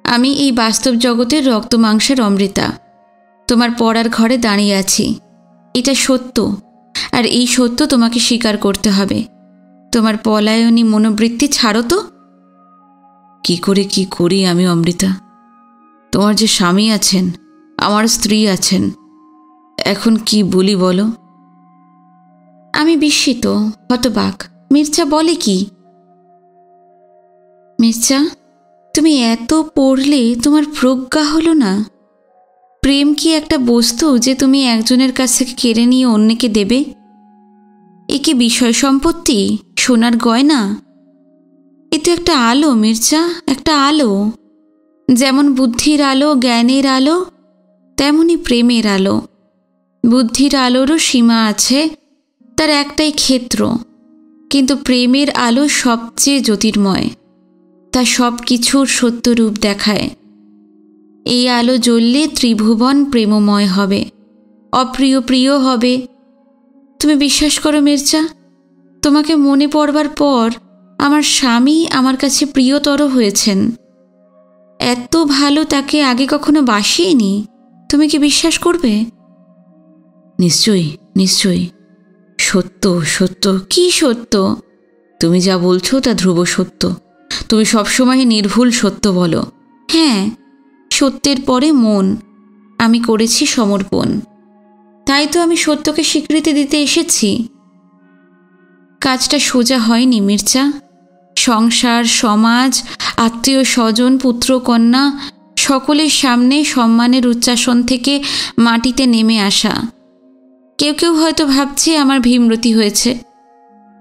আমি এই বাস্তব জগতের রক্ত মাংসের অমৃতা। তোমার পড়ার ঘরে দাঁড়িয়ে আছি। এটা সত্য, আর এই সত্য তোমাকে স্বীকার করতে হবে। তোমার পলায়নী মনোবৃত্তি ছাড়ো তো। কি করে কি করি আমি অমৃতা? তোমার যে স্বামী আছেন, আমার স্ত্রী আছেন, এখন কি বলি বলো? আমি বিস্মিত, হতবাক। মির্জা বলে কি? মির্জা, তুমি এত পড়লে তোমার প্রজ্ঞা হলো না? প্রেম কি একটা বস্তু যে তুমি একজনের কাছ থেকে কেড়ে নিয়ে অন্যকে দেবে? এ কি বিষয় সম্পত্তি, সোনার গয়না? এ তো একটা আলো মির্জা, একটা আলো। যেমন বুদ্ধির আলো, জ্ঞানের আলো, তেমনি প্রেমের আলো। বুদ্ধির আলোরও সীমা আছে, তার একটাই ক্ষেত্র। কিন্তু প্রেমের আলো সবচেয়ে জ্যোতির্ময়। তা সব কিছুর সত্য রূপ দেখায়। এই আলো জ্বললে ত্রিভুবন প্রেমময় হবে, অপ্রিয় প্রিয় হবে। তুমি বিশ্বাস করো মির্জা, তোমাকে মনে পড়বার পর আমার স্বামী আমার কাছে প্রিয়তর হয়েছেন। এত ভালো তাকে আগে কখনো বাসিনি। তুমি কি বিশ্বাস করবে? নিশ্চয়ই, নিশ্চয়ই। সত্য, সত্য। কি সত্য? তুমি যা বলছো তা ধ্রুব সত্য। তুমি সবসময় নির্ভুল সত্য বলো। হ্যাঁ, সত্যের পরে মন। আমি করেছি সমর্পণ। তাই তো আমি সত্যকে স্বীকৃতি দিতে এসেছি। কাজটা সোজা হয়নি মির্জা। সংসার, সমাজ, আত্মীয় স্বজন, পুত্র কন্যা সকলের সামনে সম্মানের উচ্চাসন থেকে মাটিতে নেমে আসা। কেউ কেউ হয়তো ভাবছে আমার ভীমরতি হয়েছে।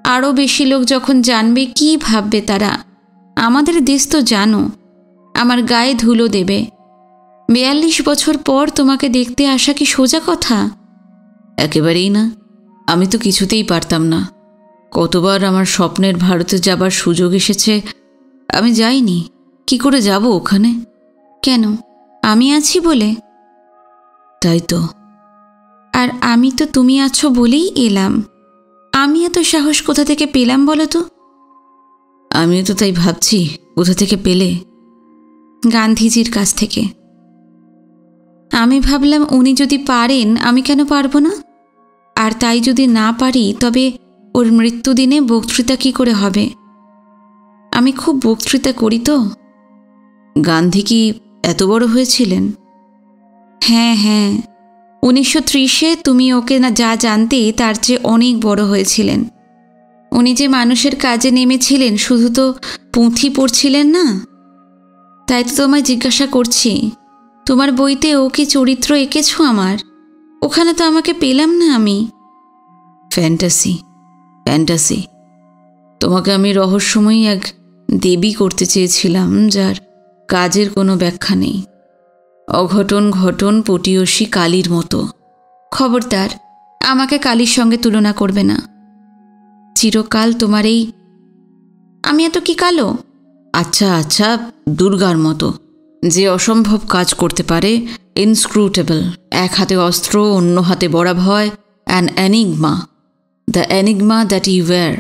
আরও বেশি লোক যখন জানবে কি ভাববে তারা? আমাদের দেশ তো জানো, আমার গায়ে ধুলো দেবে। 42 বছর পর তোমাকে দেখতে আসা কি সোজা কথা? একেবারেই না। আমি তো কিছুতেই পারতাম না। কতবার আমার স্বপ্নের ভারতে যাবার সুযোগ এসেছে, আমি যাইনি। কি করে যাব ওখানে? কেন? আমি আছি বলে? তাই তো। আর আমি তো তুমি আছো বলেই এলাম। আমি এত সাহস কোথা থেকে পেলাম বলো তো? আমিও তো তাই ভাবছি, কোথা থেকে পেলে? গান্ধীজির কাছ থেকে। আমি ভাবলাম উনি যদি পারেন, আমি কেন পারবো না? আর তাই যদি না পারি, তবে ওর মৃত্যুদিনে বক্তৃতা কি করে হবে? আমি খুব বক্তৃতা করি তো। গান্ধী কি এত বড় হয়েছিলেন? হ্যাঁ হ্যাঁ, 1930-এ তুমি ওকে না যা জানতে তার চেয়ে অনেক বড় হয়েছিলেন। উনি যে মানুষের কাজে নেমেছিলেন, শুধু তো পুঁথি পড়ছিলেন না। তাই তো তোমায় জিজ্ঞাসা করছি, তোমার বইতে ও কি চরিত্র এঁকেছো আমার? ওখানে তো আমাকে পেলাম না আমি। Fantasy, fantasy. তোমাকে আমি রহস্যময়ী এক দেবী করতে চেয়েছিলাম, যার কাজের কোনো ব্যাখ্যা নেই। অঘটন ঘটন পটীয়সী কালীর মতো। খবরদার, আমাকে কালীর সঙ্গে তুলনা করবে না। চিরকাল তোমার এই... আমি এত কি কালো? আচ্ছা আচ্ছা, দুর্গার মতো, যে অসম্ভব কাজ করতে পারে। ইনস্ক্রুটেবল, এক হাতে অস্ত্র, অন্য হাতে বড়া ভয়। An enigma, the enigma that you were.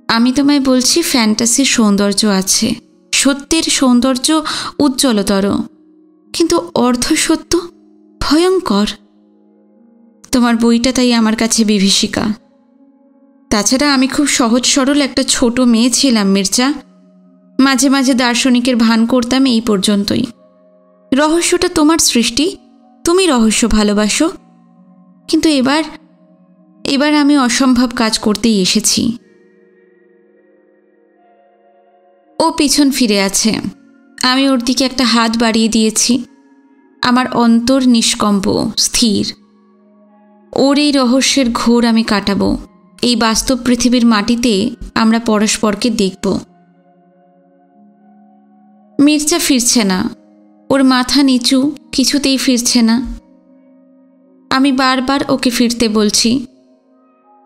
আমি তোমায় বলছি, ফ্যান্টাসির সৌন্দর্য আছে, সত্যের সৌন্দর্য উজ্জ্বলতর, কিন্তু অর্ধসত্য ভয়ঙ্কর। তোমার বইটা তাই আমার কাছে বিভীষিকা। তাছাড়া আমি খুব সহজ সরল একটা ছোট মেয়ে ছিলাম মির্জা। মাঝে মাঝে দার্শনিকের ভান করতাম, এই পর্যন্তই। রহস্যটা তোমার সৃষ্টি, তুমি রহস্য ভালোবাসো। কিন্তু এবার আমি অসম্ভব কাজ করতেই এসেছি। ও পিছন ফিরে আছে, আমি ওর দিকে একটা হাত বাড়িয়ে দিয়েছি। আমার অন্তর নিষ্কম্প, স্থির। ওর এই রহস্যের ঘোর আমি কাটাবো। এই বাস্তব পৃথিবীর মাটিতে আমরা পরস্পরকে দেখব। মির্জা ফিরছে না, ওর মাথা নিচু, কিছুতেই ফিরছে না। আমি বারবার ওকে ফিরতে বলছি।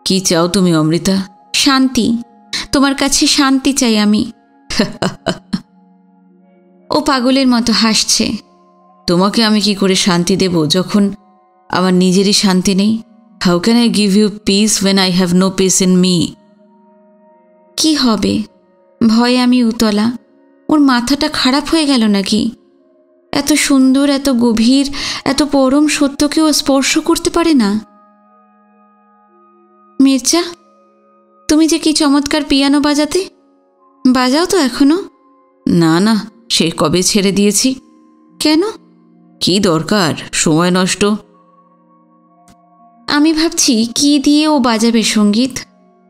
কি চাও তুমি অমৃতা? শান্তি, তোমার কাছে শান্তি চাই আমি। ও পাগলের মতো হাসছে। তোমাকে আমি কি করে শান্তি দেব যখন আমার নিজেরই শান্তি নেই? How can I give you peace when I have no peace in me? কি হবে? ভয়ে আমি উতলা। ওর মাথাটা খারাপ হয়ে গেল নাকি? এত সুন্দর, এত গভীর, এত পরম সত্যকেও স্পর্শ করতে পারে না। মির্জা, তুমি যে কি চমৎকার পিয়ানো বাজাতে, বাজাও তো এখনো? না না, সে কবে ছেড়ে দিয়েছি। কেন? কি দরকার সময় নষ্ট? আমি ভাবছি কি দিয়ে ও বাজাবে সঙ্গীত।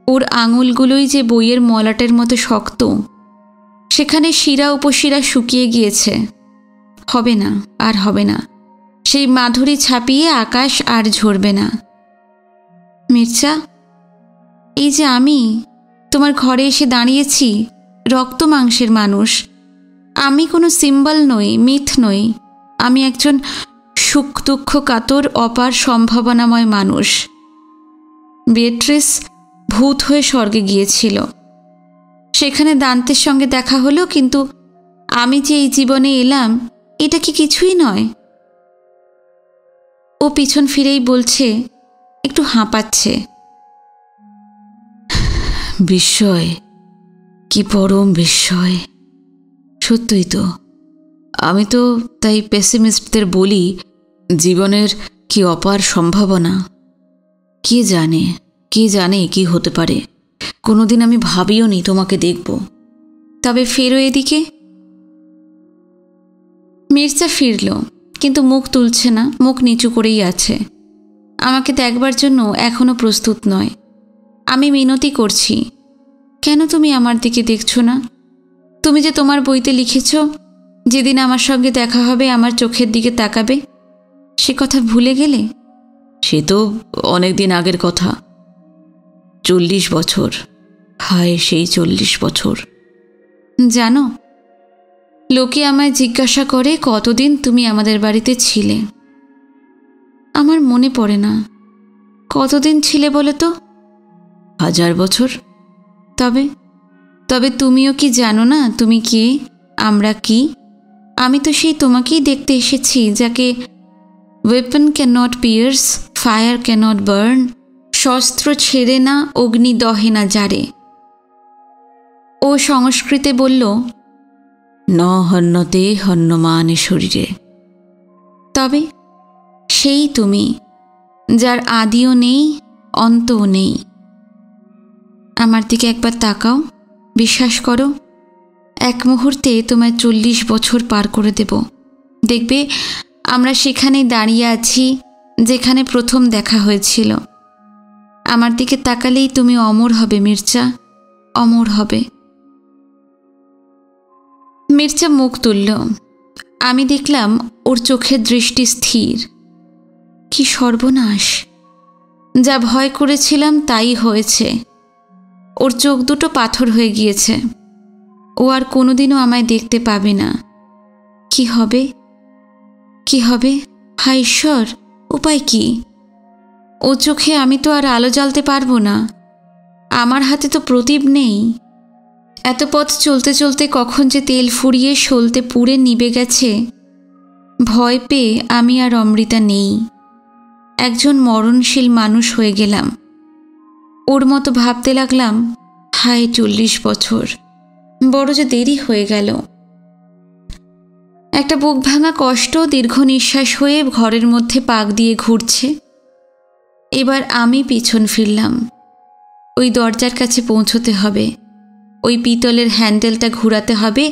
ওর আঙুলগুলোই যে বইয়ের মলাটের মতো শক্ত, সেখানে শিরা উপশিরা শুকিয়ে গিয়েছে। হবে না, আর হবে না। সেই মাধুরী ছাপিয়ে আকাশ আর ঝরবে না। মির্জা, এই যে আমি তোমার ঘরে এসে দাঁড়িয়েছি, রক্ত মাংসের মানুষ। আমি কোনো সিম্বল নই, মিথ নই। আমি একজন সুখ দুঃখ কাতর অপার সম্ভাবনাময় মানুষ। বিয়েট্রিস ভূত হয়ে স্বর্গে গিয়েছিল, সেখানে দান্তের সঙ্গে দেখা হলো। কিন্তু আমি যে এই জীবনে এলাম, এটা কি কিছুই নয়? ও পিছন ফিরেই বলছে, একটু হাঁপাচ্ছে। বিস্ময়, কি পরম বিস্ময়। সত্যই তো। আমি তো তাই পেসিমিস্টদের বলি, জীবনের কি অপার সম্ভাবনা। কে জানে কি হতে পারে। কোনোদিন আমি ভাবিও নি তোমাকে দেখব। তবে ফেরো এদিকে। মির্জা ফিরল, কিন্তু মুখ তুলছে না, মুখ নিচু করেই আছে। আমাকে দেখবার জন্য এখনো প্রস্তুত নয়। আমি মিনতি করছি, কেন তুমি আমার দিকে দেখছো না? তুমি যে তোমার বইতে লিখেছ, যেদিন আমার সঙ্গে দেখা হবে আমার চোখের দিকে তাকাবে, সে কথা ভুলে গেলে? সে তো অনেক দিন আগের কথা। 40 বছর। হায়, সেই 40 বছর। জানো, লোকে আমায় জিজ্ঞাসা করে কতদিন তুমি আমাদের বাড়িতে ছিলে। আমার মনে পড়ে না। কতদিন ছিলে বলে তো? 1000 বছর। তবে তবে তুমিও কি জানো না তুমি কে, আমরা কি? আমি তো সেই তোমাকেই দেখতে এসেছি, যাকে weapon can not pierce, fire can not burn, শস্ত্র ছেড়ে না, অগ্নি দহে না জারে। ও সংস্কৃতে বলল, ন হন্যতে হন্যমানে শরীরে। তবে সেই তুমি, যার আদিও নেই, অন্তও নেই। আমার দিকে একবার তাকাও, বিশ্বাস করো, এক মুহূর্তে তোমায় 40 বছর পার করে দেব। দেখবে আমরা সেখানেই দাঁড়িয়ে আছি যেখানে প্রথম দেখা হয়েছিল। আমার দিকে তাকালেই তুমি অমর হবে মির্জা, অমর হবে। মির্জা মুখ তুলল। আমি দেখলাম ওর চোখের দৃষ্টি স্থির। কি সর্বনাশ! যা ভয় করেছিলাম তাই হয়েছে। ওর চোখ দুটো পাথর হয়ে গিয়েছে। ও আর কোনোদিনও আমায় দেখতে পাবে না। কি হবে, কি হবে? হায় ঈশ্বর, উপায় কি? ও চোখে আমি তো আর আলো জ্বালতে পারবো না। আমার হাতে তো প্রদীপ নেই। এত পথ চলতে চলতে কখন যে তেল ফুরিয়ে সলতে পুড়ে নিবে গেছে। ভয় পেয়ে আমি আর অমৃতা নেই। একজন মরণশীল মানুষ হয়ে গেলাম। ওর মতো ভাবতে লাগলাম, হায় 40 বছর, বড় যে দেরি হয়ে গেল। একটা বুক ভাঙা কষ্ট দীর্ঘ নিঃশ্বাস হয়ে ঘরের মধ্যে পাক দিয়ে ঘুরছে। এবার আমি পিছন ফিরলাম। ওই দরজার কাছে পৌঁছতে হবে। ওই পিতলের হ্যান্ডেলটা ঘুরাতে হবে,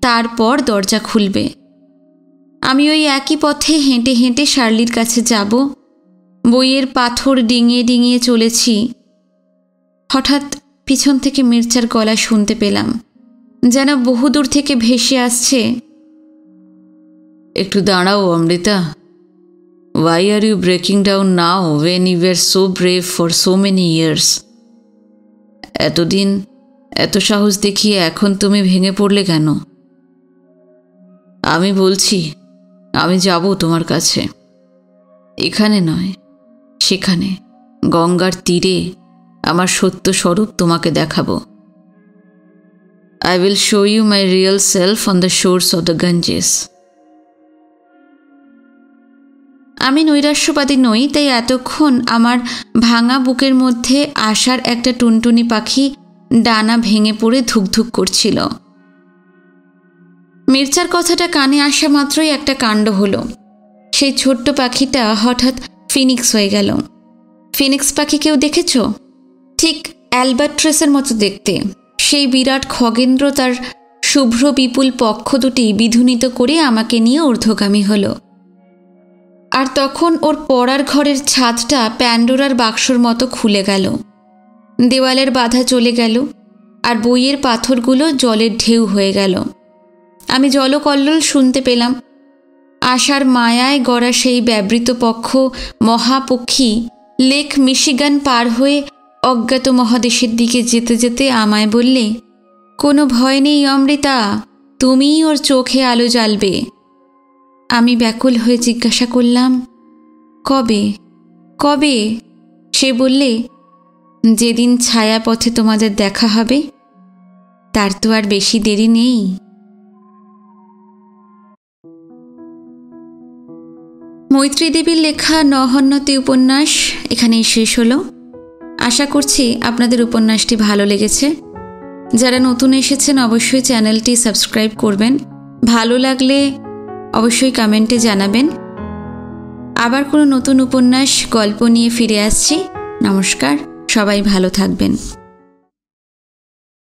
তারপর দরজা খুলবে। আমি ওই একই পথে হেঁটে হেঁটে শার্লির কাছে যাব। বইয়ের পাথর ডিঙিয়ে ডিঙিয়ে চলেছি। হঠাৎ পিছন থেকে মির্জার গলা শুনতে পেলাম, যেন বহুদূর থেকে ভেসে আসছে, একটু দাঁড়াও Amrita. Why are you breaking down now when you were so brave for so many years? এতদিন এত সাহস দেখিয়ে এখন তুমি ভেঙে পড়লে কেন? আমি বলছি, আমি যাব তোমার কাছে। এখানে নয়, সেখানে, গঙ্গার তীরে আমার সত্য স্বরূপ তোমাকে দেখাবো। I will show you my real self on the shores of the Ganges. আমি নৈরাশ্যবাদী নই, তাই এতক্ষণ আমার ভাঙা বুকের মধ্যে আশার একটা টুনটুনি পাখি ডানা ভেঙে পড়ে ধুকধুক করছিল। মির্জার কথাটা কানে আসা মাত্রই একটা কাণ্ড হলো। সেই ছোট্ট পাখিটা হঠাৎ ফিনিক্স হয়ে গেল। ফিনিক্স পাখি কেউ দেখেছ? ঠিক অ্যালবাট্রাসের মতো দেখতে। সেই বিরাট খগেন্দ্র তার শুভ্র বিপুল পক্ষ দুটি বিধুনিত করে আমাকে নিয়ে ঊর্ধ্বগামী হলো। আর তখন ওর পড়ার ঘরের ছাদটা প্যান্ডোরার বাক্সর মতো খুলে গেল। দেওয়ালের বাধা চলে গেল, আর বইয়ের পাথরগুলো জলের ঢেউ হয়ে গেল। আমি জলকল্লোল শুনতে পেলাম। আশার মায়ায় গড়া সেই ব্যবৃত পক্ষ মহাপক্ষী লেক মিশিগান পার হয়ে অজ্ঞাত মহাদেশের দিকে যেতে যেতে আমায় বললে, কোনো ভয় নেই অমৃতা, তুমিই ওর চোখে আলো জ্বালবে। আমি ব্যাকুল হয়ে জিজ্ঞাসা করলাম, কবে কবে? সে বললে, যেদিন ছায়াপথে তোমাদের দেখা হবে। তার তো আর বেশি দেরি নেই। মৈত্রী দেবীর লেখা নহন্যতে উপন্যাস এখানেই শেষ হলো। আশা করছি আপনাদের উপন্যাসটি ভালো লেগেছে। যারা নতুন এসেছেন অবশ্যই চ্যানেলটি সাবস্ক্রাইব করবেন। ভালো লাগলে অবশ্যই কমেন্টে জানাবেন। আবার কোনো নতুন উপন্যাস গল্প নিয়ে ফিরে আসছি। নমস্কার, সবাই ভালো থাকবেন।